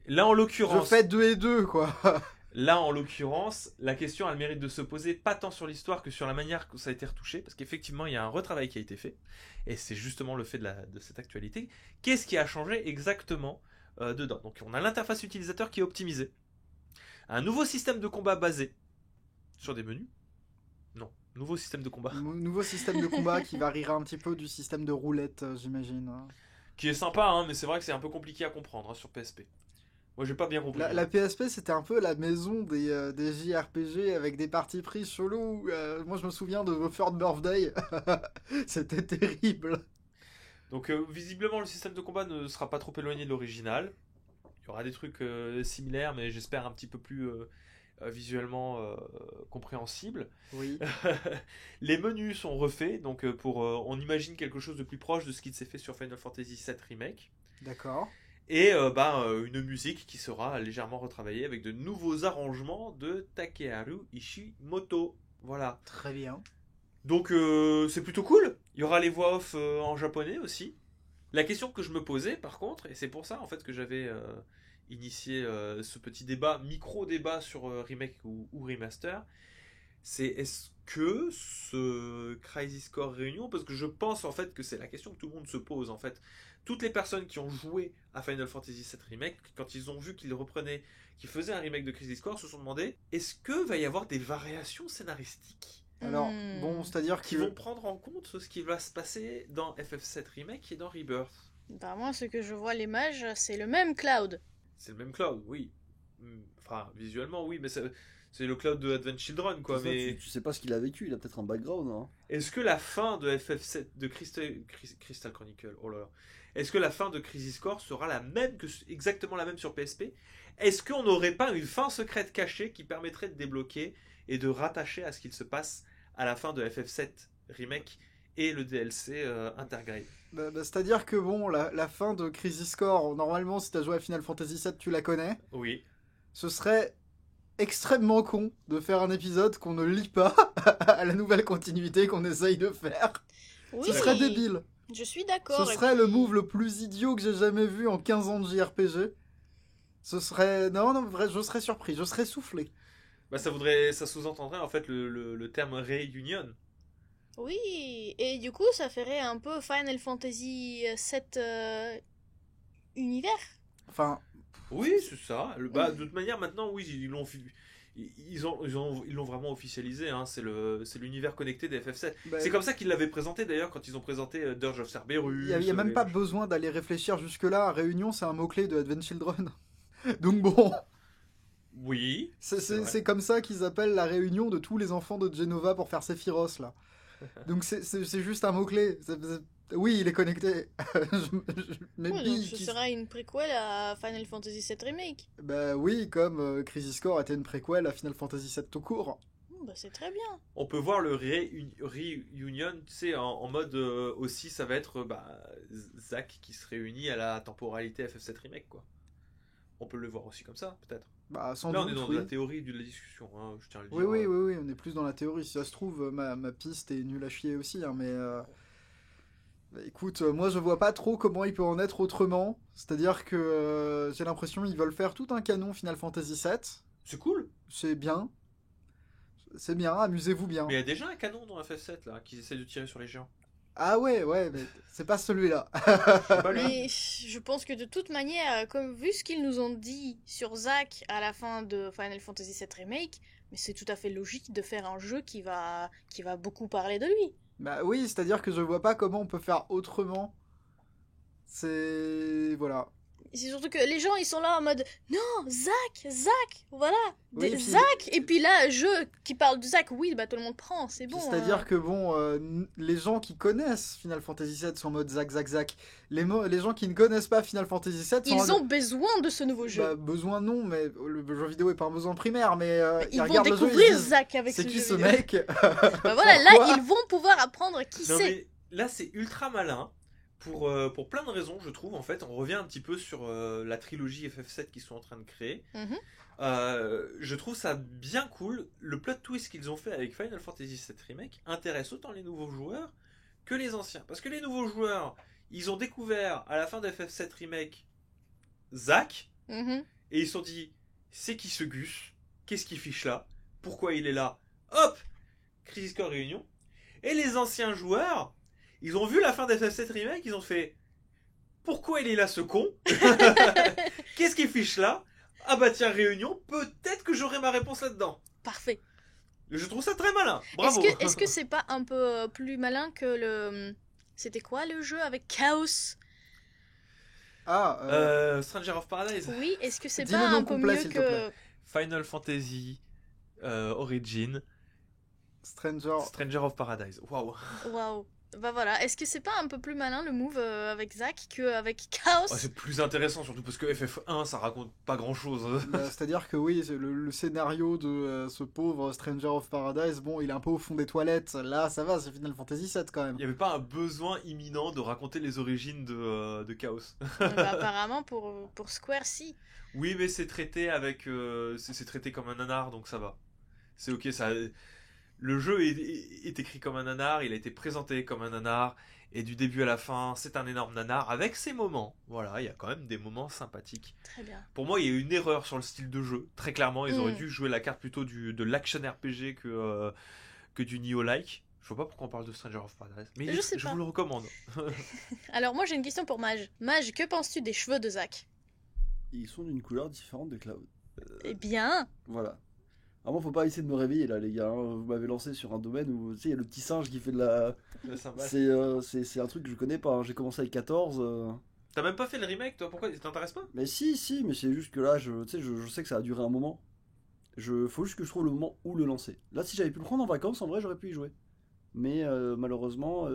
Là, en je l'occurrence, fais 2 et 2, quoi. la question a le mérite de se poser pas tant sur l'histoire que sur la manière que ça a été retouché, parce qu'effectivement, il y a un retravail qui a été fait, et c'est justement le fait de cette actualité. Qu'est-ce qui a changé exactement dedans? Donc, on a l'interface utilisateur qui est optimisée, un nouveau système de combat basé sur des menus. Non, nouveau système de combat Nouveau système de combat qui variera un petit peu du système de roulette, j'imagine. hein. qui est sympa, hein, mais c'est vrai que c'est un peu compliqué à comprendre hein, sur PSP. Moi, j'ai pas bien compris. La PSP, c'était un peu la maison des JRPG avec des parties pris chelous. Moi, je me souviens de The Third Birthday. C'était terrible. Donc visiblement le système de combat ne sera pas trop éloigné de l'original. Il y aura des trucs similaires mais j'espère un petit peu plus visuellement compréhensibles. Oui. Les menus sont refaits donc on imagine quelque chose de plus proche de ce qui s'est fait sur Final Fantasy VII Remake. D'accord. Et une musique qui sera légèrement retravaillée avec de nouveaux arrangements de Takeharu Ishimoto. Voilà. Très bien. Donc c'est plutôt cool. Il y aura les voix off en japonais aussi. La question que je me posais par contre, et c'est pour ça en fait que j'avais initié ce petit débat, micro-débat sur remake ou remaster, c'est est-ce que ce Crisis Core Réunion, parce que je pense en fait que c'est la question que tout le monde se pose en fait. Toutes les personnes qui ont joué à Final Fantasy VII Remake, quand ils ont vu qu'ils reprenaient, qu'ils faisaient un remake de Crisis Core, se sont demandé est-ce que va y avoir des variations scénaristiques Alors, Hmm. bon, c'est-à-dire qui que... vont prendre en compte ce qui va se passer dans FF7 Remake et dans Rebirth. Bah moi, ce que je vois l'image, c'est le même Cloud. C'est le même Cloud, oui. Enfin, visuellement, oui, mais c'est le Cloud de Advent Children, quoi. C'est ça, Mais tu sais pas ce qu'il a vécu, il a peut-être un background. Hein. est-ce que la fin de FF7, de Crystal Chronicle, oh là là, est-ce que la fin de Crisis Core sera la même exactement la même sur PSP? Est-ce qu'on n'aurait pas une fin secrète cachée qui permettrait de débloquer et de rattacher à ce qu'il se passe à la fin de FF7 Remake et le DLC Intergrade? C'est-à-dire que, bon, la fin de Crisis Core, normalement, si t'as joué à Final Fantasy VII, tu la connais. Oui. Ce serait extrêmement con de faire un épisode qu'on ne lit pas à la nouvelle continuité qu'on essaye de faire. Oui, Ce serait débile. Je suis d'accord. Ce et serait le puis- move le plus idiot que j'ai jamais vu en 15 ans de JRPG. Ce serait... Non, vrai, je serais surpris, je serais soufflé. Bah, ça sous-entendrait en fait le terme réunion. Oui, et du coup, ça ferait un peu Final Fantasy VII univers. Enfin, Oui, c'est ça. De toute manière, maintenant, oui, ils l'ont vraiment officialisé, hein, c'est l'univers connecté des FF7. Bah, C'est comme ça qu'ils l'avaient présenté d'ailleurs quand ils ont présenté Dirge of Cerberus. Il n'y a même pas besoin d'aller réfléchir jusque-là. Réunion, c'est un mot-clé de Advent Children. Donc bon, Oui. c'est comme ça qu'ils appellent la réunion de tous les enfants de Genova pour faire Sephiroth, là. Donc c'est juste un mot-clé. Oui, il est connecté. Mais Ouais, Bi, donc ce sera une préquelle à Final Fantasy VII Remake. Bah oui, comme Crisis Core était une préquelle à Final Fantasy VII tout court. Bah, c'est très bien. On peut voir le reunion, tu sais, en mode aussi, ça va être Zack qui se réunit à la temporalité FF7 Remake, quoi. On peut le voir aussi comme ça, peut-être. Bah sans Là, doute, on est dans oui. la théorie de la discussion, hein, je tiens à le dire. Oui, on est plus dans la théorie. Si ça se trouve, ma piste est nulle à chier aussi, hein, mais... bah, écoute, moi je vois pas trop comment il peut en être autrement. C'est-à-dire que j'ai l'impression qu'ils veulent faire tout un canon Final Fantasy VII. C'est cool. C'est bien. C'est bien, amusez-vous bien. Mais il y a déjà un canon dans FF7 là, qui essaie de tirer sur les géants. Ah ouais, mais c'est pas celui-là. C'est pas lui. Mais je pense que de toute manière, comme vu ce qu'ils nous ont dit sur Zack à la fin de Final Fantasy VII Remake, mais c'est tout à fait logique de faire un jeu qui va beaucoup parler de lui. Bah oui, c'est-à-dire que je vois pas comment on peut faire autrement. Voilà. Et c'est surtout que les gens ils sont là en mode non, Zack, voilà, Oui, puis- Zack. Et puis là, jeu qui parle de Zack, oui, bah tout le monde prend, c'est bon. C'est-à-dire que bon, les gens qui connaissent Final Fantasy VII sont en mode Zack. Les gens qui ne connaissent pas Final Fantasy VII sont en Ils mode... ont besoin de ce nouveau jeu. Bah, besoin non, mais le jeu vidéo est pas un besoin primaire, mais Ils vont regardent le jeu, ils découvrir disent, Zack avec c'est ce qui jeu ce vidéo. mec? Bah voilà, là Pourquoi ils vont pouvoir apprendre qui Non, c'est. mais là, c'est ultra malin. Pour plein de raisons, je trouve. En fait, on revient un petit peu sur la trilogie FF7 qu'ils sont en train de créer. Mhm. Je trouve ça bien cool. Le plot twist qu'ils ont fait avec Final Fantasy VII Remake intéresse autant les nouveaux joueurs que les anciens. Parce que les nouveaux joueurs, ils ont découvert à la fin de FF7 Remake Zack, Mhm. et ils se sont dit, c'est qui ce Gus? Qu'est-ce qu'il fiche là? Pourquoi il est là? Hop! Crisis Core Réunion. Et les anciens joueurs, ils ont vu la fin d'FF7 Remake, ils ont fait, pourquoi il est là ce con? Qu'est-ce qu'il fiche là? Ah bah tiens, Réunion, peut-être que j'aurai ma réponse là-dedans. Parfait. Je trouve ça très malin. Bravo. Est-ce que c'est pas un peu plus malin que le... C'était quoi le jeu avec Chaos? Stranger of Paradise. Oui, est-ce que c'est Dis pas le nom un peu complet, mieux s'il te que... plaît. Final Fantasy Origin Stranger. Stranger of Paradise. Waouh. Waouh. Bah voilà, est-ce que c'est pas un peu plus malin le move avec Zack qu'avec Chaos? Oh, c'est plus intéressant surtout parce que FF1 ça raconte pas grand chose. Bah, c'est-à-dire que oui, le scénario de ce pauvre Stranger of Paradise, bon, il est un peu au fond des toilettes. Là, ça va, c'est Final Fantasy VII quand même. Il n'y avait pas un besoin imminent de raconter les origines de Chaos. Bah, apparemment pour Square, si. Oui, mais c'est traité avec, c'est traité comme un nanar, donc ça va. C'est ok, ça. Le jeu est écrit comme un nanar, il a été présenté comme un nanar, et du début à la fin, c'est un énorme nanar avec ses moments. Voilà, il y a quand même des moments sympathiques. Très bien. Pour moi, il y a eu une erreur sur le style de jeu. Très clairement, ils auraient Mm. dû jouer la carte plutôt de l'action RPG que du Nioh-like. Je vois pas pourquoi on parle de Stranger of Paradise, mais Je sais je pas. vous le recommande. Alors moi j'ai une question pour Mage. Mage, que penses-tu des cheveux de Zack? Ils sont d'une couleur différente de Cloud. Eh bien, Voilà. Vraiment, faut pas essayer de me réveiller là, les gars, hein. Vous m'avez lancé sur un domaine où, tu sais, il y a le petit singe qui fait de la. Le symbole. C'est un truc que je connais pas, hein. J'ai commencé avec 14. T'as même pas fait le remake, toi? Pourquoi? Ça t'intéresse pas? Mais si, mais c'est juste que là, tu sais, je sais que ça a duré un moment. Faut juste que je trouve le moment où le lancer. Là, si j'avais pu le prendre en vacances, en vrai, j'aurais pu y jouer. Mais malheureusement,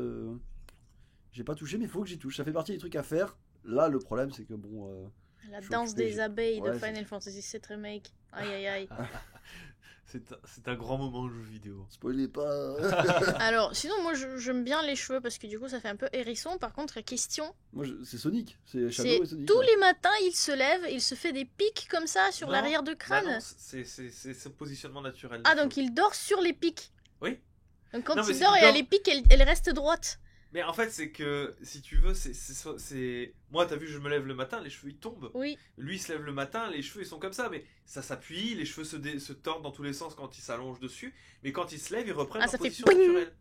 j'ai pas touché, mais il faut que j'y touche. Ça fait partie des trucs à faire. Là, le problème, c'est que bon. la Je suis danse occupé, des abeilles de ouais, Final Fantasy VII Remake. Aïe aïe aïe. C'est un grand moment en jeu vidéo. Spoilez pas. Alors, sinon moi j'aime bien les cheveux parce que du coup ça fait un peu hérisson. Par contre, question, Moi, c'est Sonic. C'est Shadow c'est et Sonic. tous ouais. les matins il se lève, il se fait des pics comme ça sur Non, l'arrière de Bah crâne. non, c'est son positionnement naturel. Ah des donc cheveux. il dort sur les pics. Oui. Donc quand Non, mais il c'est- dort, il il a dort- les pics, elle reste droite. Mais en fait, c'est que, si tu veux, c'est... Moi, t'as vu, je me lève le matin, les cheveux, ils tombent. Oui. Lui, il se lève le matin, les cheveux, ils sont comme ça, mais ça s'appuie, les cheveux se tordent dans tous les sens quand il s'allonge dessus, mais quand il se lève, ils reprennent Ah, leur ça fait position boing. naturelle.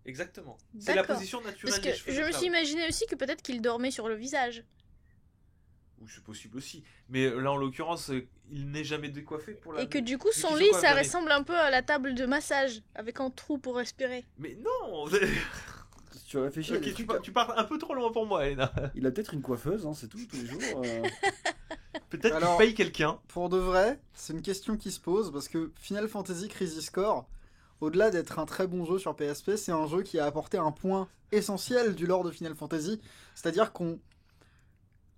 Exactement. C'est la D'accord. position naturelle Parce des que cheveux. je de me Cloud. suis imaginé aussi que peut-être qu'il dormait sur le visage. Ou c'est possible aussi. Mais là, en l'occurrence, il n'est jamais décoiffé pour la... Et que du coup, Vu son qu'ils lit, sont pas ça vanés. ressemble un peu à la table de massage, avec un trou pour respirer. Mais non. Si tu réfléchis à Ok, des tu, trucs, tu pars un peu trop loin pour moi, Elena. il a peut-être une coiffeuse, hein, c'est tout, tous les jours. Peut-être Alors- qu'il paye quelqu'un. Pour de vrai, c'est une question qui se pose parce que Final Fantasy Crisis Core, au-delà d'être un très bon jeu sur PSP, c'est un jeu qui a apporté un point essentiel du lore de Final Fantasy, c'est-à-dire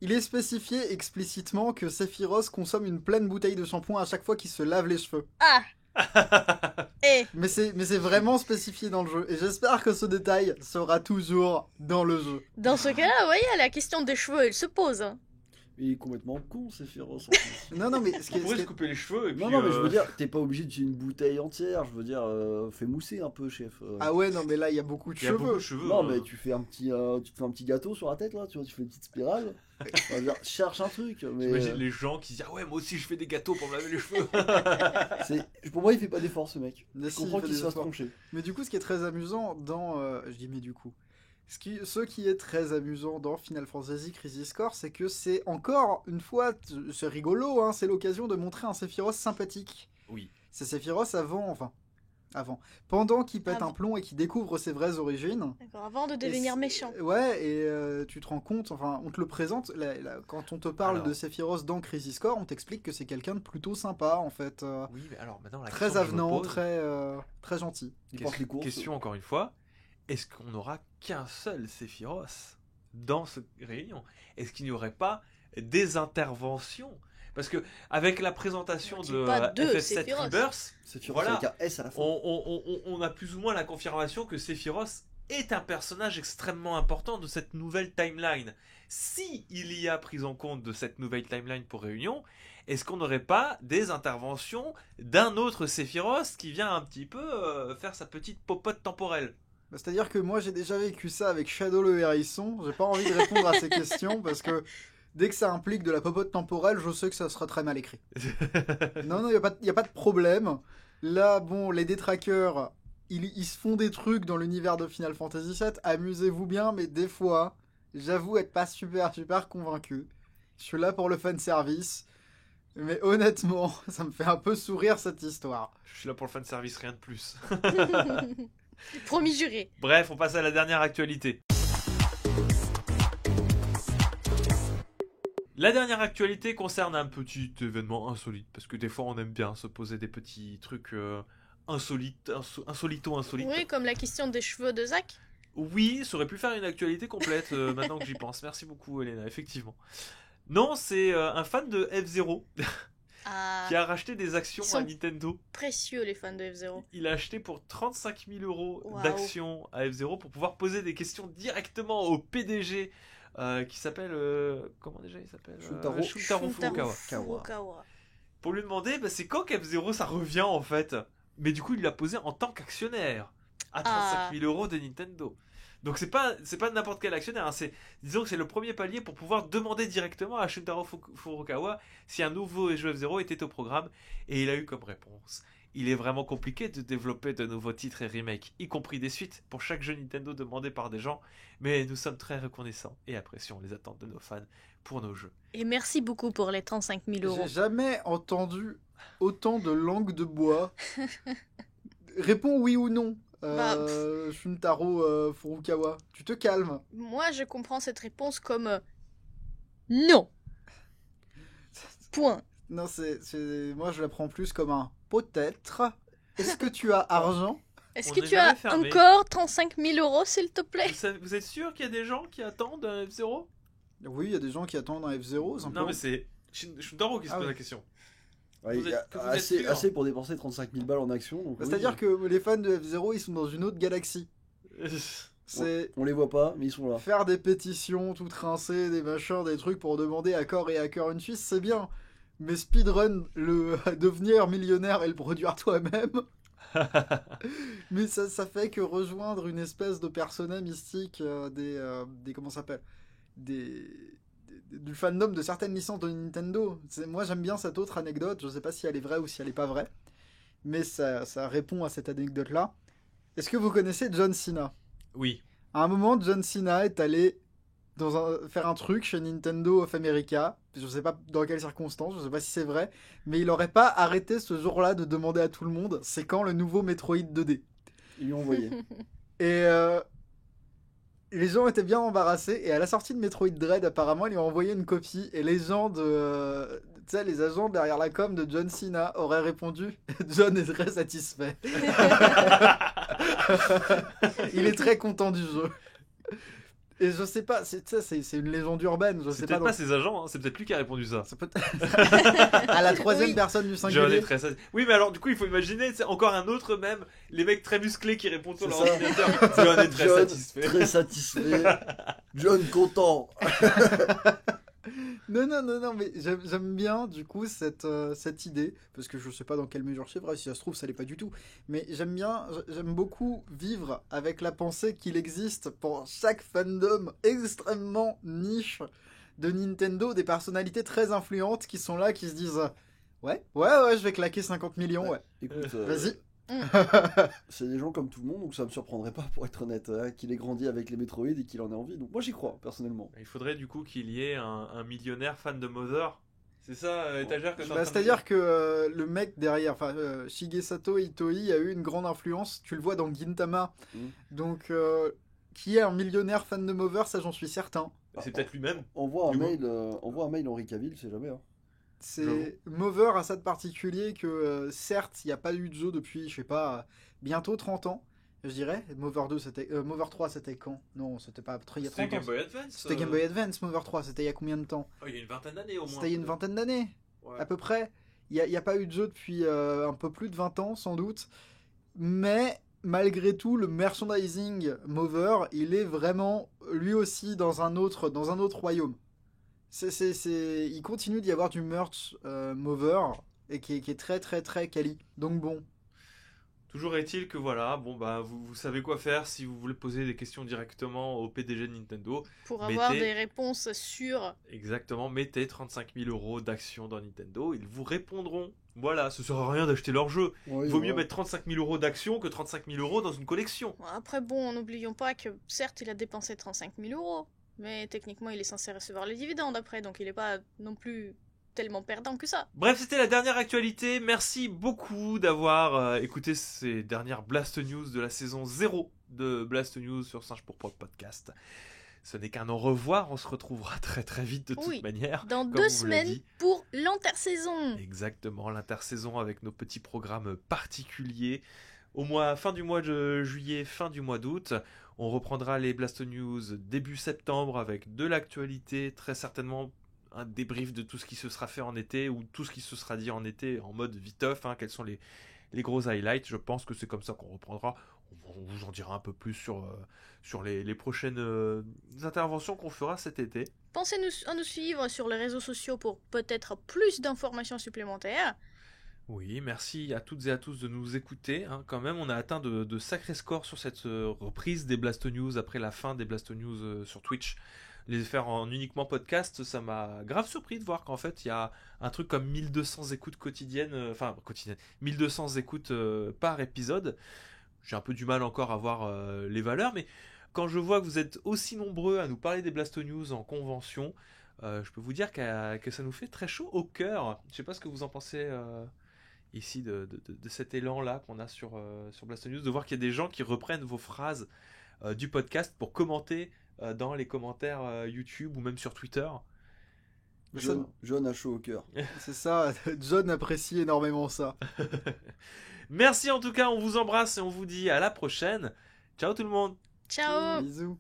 il est spécifié explicitement que Sephiroth consomme une pleine bouteille de shampoing à chaque fois qu'il se lave les cheveux. Ah Eh Mais c'est vraiment spécifié dans le jeu, et j'espère que ce détail sera toujours dans le jeu. Dans ce cas-là, vous voyez, la question des cheveux, elle se pose. Hein. Il est complètement con, Sephiroth. en plus. Non, mais ce qui On pourrait est... se couper les cheveux et puis... Non, mais je veux dire, t'es pas obligé de une bouteille entière. Je veux dire, fais mousser un peu, chef. Ah ouais, non, mais là, il y a beaucoup de il y a beaucoup cheveux. de cheveux. Non, mais tu fais un petit gâteau sur la tête là, tu vois, tu fais une petite spirale. Je veux dire, cherche un truc, mais J'imagine les gens qui disent ah ouais moi aussi je fais des gâteaux pour me laver les cheveux. pour moi il fait pas d'effort ce mec. Mais Je si, comprends il fait qu'il se des fasse efforts. troncher. Mais du coup, ce qui est très amusant dans... je dis mais du coup... Ce qui est très amusant dans Final Fantasy Crisis Core, c'est que c'est encore une fois, c'est rigolo, hein, c'est l'occasion de montrer un Sephiroth sympathique. Oui. C'est Sephiroth pendant qu'il pète Avant. un plomb et qu'il découvre ses vraies origines. D'accord, avant de devenir Et méchant. Ouais, et tu te rends compte, enfin, on te le présente, quand on te parle Alors. de Sephiroth dans Crisis Core, on t'explique que c'est quelqu'un de plutôt sympa, en fait. Oui mais alors maintenant la Très question que je me avenant, pose, très gentil. Il porte les courses. question encore une fois, est-ce qu'on n'aura qu'un seul Sephiroth dans cette réunion? Est-ce qu'il n'y aurait pas des interventions? Parce que avec la présentation qu'il de y ait pas deux FF7 Sephiroth. Rebirth, Sephiroth Voilà. avec un S à la fin. on a plus ou moins la confirmation que Sephiroth est un personnage extrêmement important de cette nouvelle timeline. Si il y a prise en compte de cette nouvelle timeline pour Réunion, est-ce qu'on n'aurait pas des interventions d'un autre Sephiroth qui vient un petit peu faire sa petite popote temporelle? Bah, c'est-à-dire que moi j'ai déjà vécu ça avec Shadow le hérisson, j'ai pas envie de répondre à ces questions parce que dès que ça implique de la popote temporelle, je sais que ça sera très mal écrit. Non, y a pas de problème. Là, bon, les détraqueurs, ils se font des trucs dans l'univers de Final Fantasy VII, amusez-vous bien, mais des fois, j'avoue être pas super convaincu. Je suis là pour le fanservice, mais honnêtement, ça me fait un peu sourire cette histoire. Je suis là pour le fanservice, rien de plus. Promis juré. Bref, on passe à la dernière actualité. La dernière actualité concerne un petit événement insolite, parce que des fois on aime bien se poser des petits trucs insolites. Oui, comme la question des cheveux de Zach. Oui, ça aurait pu faire une actualité complète maintenant que j'y pense. Merci beaucoup Elena, effectivement. Non, c'est un fan de F-Zero Ah, qui a racheté des actions Ils sont- à Nintendo. précieux les fans de F-Zero. Il a acheté pour 35 000 euros Waouh. d'actions à F-Zero pour pouvoir poser des questions directement au PDG qui s'appelle... comment déjà il s'appelle Shuntaro. Shuntaro Furukawa. Furukawa. Pour lui demander bah, c'est quand qu'F-Zero ça revient en fait. Mais du coup il l'a posé en tant qu'actionnaire à 35 000 euros de Nintendo. Donc c'est pas n'importe quel actionnaire, hein. Disons que c'est le premier palier pour pouvoir demander directement à Shuntaro Furukawa si un nouveau jeu F-Zero était au programme, et il a eu comme réponse: il est vraiment compliqué de développer de nouveaux titres et remakes, y compris des suites, pour chaque jeu Nintendo demandé par des gens, mais nous sommes très reconnaissants et apprécions les attentes de nos fans pour nos jeux. Et merci beaucoup pour les 35 000 euros. J'ai jamais entendu autant de langue de bois. Réponds oui ou non, Shuntaro Furukawa. Tu te calmes. Moi, je comprends cette réponse comme non. Point. Non, moi je la prends plus comme un peut-être. Est-ce que tu as argent? Est-ce On que n'est tu as jamais fermé. encore 35 000 euros, s'il te plaît? Vous êtes sûr qu'il y a des gens qui attendent un F-Zero? Oui, il y a des gens qui attendent un F0, simplement. Non mais c'est Shuntaro qui se Ah pose oui. la question. Ouais, Vous il y a êtes- que vous êtes sûr assez pour dépenser 35 000 balles en action. Donc oui, C'est-à-dire que les fans de F0, ils sont dans une autre galaxie. C'est on les voit pas, mais ils sont là. faire des pétitions tout rincées, des machins, des trucs pour demander à corps et à cœur une Suisse, c'est bien. Mais speedrun, devenir millionnaire et le produire toi-même, mais ça fait que rejoindre une espèce de persona mystique des comment ça s'appelle, du fandom de certaines licences de Nintendo. Moi j'aime bien cette autre anecdote, je sais pas si elle est vraie ou si elle est pas vraie, mais ça répond à cette anecdote là. Est-ce que vous connaissez John Cena? Oui. À un moment, John Cena est allé faire un truc chez Nintendo of America. Je sais pas dans quelles circonstances, je sais pas si c'est vrai, mais il aurait pas arrêté ce jour-là de demander à tout le monde c'est quand le nouveau Metroid 2D. Ils lui ont envoyé. Et les gens étaient bien embarrassés. Et à la sortie de Metroid Dread, apparemment, ils lui ont envoyé une copie. Et les gens tu sais, les agents derrière la com de John Cena auraient répondu John est très satisfait. Il est très content du jeu. Et je sais pas, c'est une légende urbaine. Je C'est sais peut-être pas. pas ses agents, hein, c'est peut-être lui qui a répondu ça. Ça peut... à la troisième Oui. personne du John singulier. est très satisfait. Oui, mais alors du coup, il faut imaginer, c'est encore un autre même, les mecs très musclés qui répondent sur C'est leur ça. ordinateur. John est très John, satisfait. Très satisfait. John content. Non, mais j'aime bien du coup cette idée, parce que je sais pas dans quelle mesure c'est vrai, si ça se trouve ça l'est pas du tout, mais j'aime beaucoup vivre avec la pensée qu'il existe pour chaque fandom extrêmement niche de Nintendo, des personnalités très influentes qui sont là, qui se disent ouais, je vais claquer 50 millions, ouais. Écoute, Vas-y. c'est des gens comme tout le monde, donc ça me surprendrait pas, pour être honnête, hein, qu'il ait grandi avec les Metroid et qu'il en ait envie. Donc moi j'y crois, personnellement. Il faudrait du coup qu'il y ait un millionnaire fan de Mother. C'est ça, étagère que t'es en train de C'est-à-dire que le mec derrière, Shigesato Itoi a eu une grande influence, tu le vois dans Gintama. Mm. Donc, qui est un millionnaire fan de Mover, ça j'en suis certain. dire. C'est peut-être lui-même. Envoie un Du coup. mail Henri Cavill, c'est jamais. Hein. C'est Mover a ça de particulier que certes, il n'y a pas eu de jeu depuis, je sais pas, bientôt 30 ans, je dirais. Mover 2, Mover 3, c'était quand? Non, c'était pas il y a 30 C'était ans. Game Boy Advance. C'était Game Boy Advance, Mover 3, c'était il y a combien de temps? Oh, il y a une vingtaine d'années au moins. C'était il y a une vingtaine d'années. Ouais. À peu près. Il n'y a pas eu de jeu depuis un peu plus de 20 ans, sans doute. Mais malgré tout, le merchandising Mover, il est vraiment, lui aussi, dans un autre royaume. Il continue d'y avoir du merch Mover, et qui est très très très quali. Donc bon, Toujours est-il que voilà, bon bah vous savez quoi faire si vous voulez poser des questions directement au PDG de Nintendo. Pour avoir Mettez- des réponses sûres. Exactement, mettez 35 000 euros d'actions dans Nintendo, ils vous répondront. Voilà, ce sert à rien d'acheter leur jeu. Oui, Il vaut voilà. mieux mettre 35 000 euros d'actions que 35 000 euros dans une collection. Après, bon, n'oublions pas que certes, il a dépensé 35 000 euros, mais techniquement, il est censé recevoir les dividendes après, donc il n'est pas non plus tellement perdant que ça. Bref, c'était la dernière actualité. Merci beaucoup d'avoir écouté ces dernières Blast News de la saison 0 de Blast News sur Singe pour Prod Podcast. Ce n'est qu'un au revoir, on se retrouvera très très vite de toute Oui. manière. Dans Comme 2 on vous l'a semaines dit. pour l'intersaison. Exactement, l'intersaison avec nos petits programmes particuliers. Fin du mois de juillet, fin du mois d'août, on reprendra les Blast News début septembre avec de l'actualité, très certainement un débrief de tout ce qui se sera fait en été ou tout ce qui se sera dit en été en mode viteuf, hein, quels sont les gros highlights. Je pense que c'est comme ça qu'on reprendra. On vous en dira un peu plus sur les prochaines interventions qu'on fera cet été. Pensez à nous suivre sur les réseaux sociaux pour peut-être plus d'informations supplémentaires. Oui, merci à toutes et à tous de nous écouter. Hein. Quand même, on a atteint de sacrés scores sur cette reprise des Blast News après la fin des Blast News sur Twitch. Les faire en uniquement podcast, ça m'a grave surpris de voir qu'en fait, il y a un truc comme 1200 écoutes quotidiennes, 1200 écoutes par épisode. J'ai un peu du mal encore à voir les valeurs, mais quand je vois que vous êtes aussi nombreux à nous parler des Blast News en convention, je peux vous dire que ça nous fait très chaud au cœur. Je sais pas ce que vous en pensez ici de cet élan-là qu'on a sur Blast News, de voir qu'il y a des gens qui reprennent vos phrases du podcast pour commenter dans les commentaires YouTube ou même sur Twitter. John a chaud au cœur. c'est ça. John apprécie énormément ça. Merci en tout cas, on vous embrasse et on vous dit à la prochaine. Ciao tout le monde. Ciao. Bisous.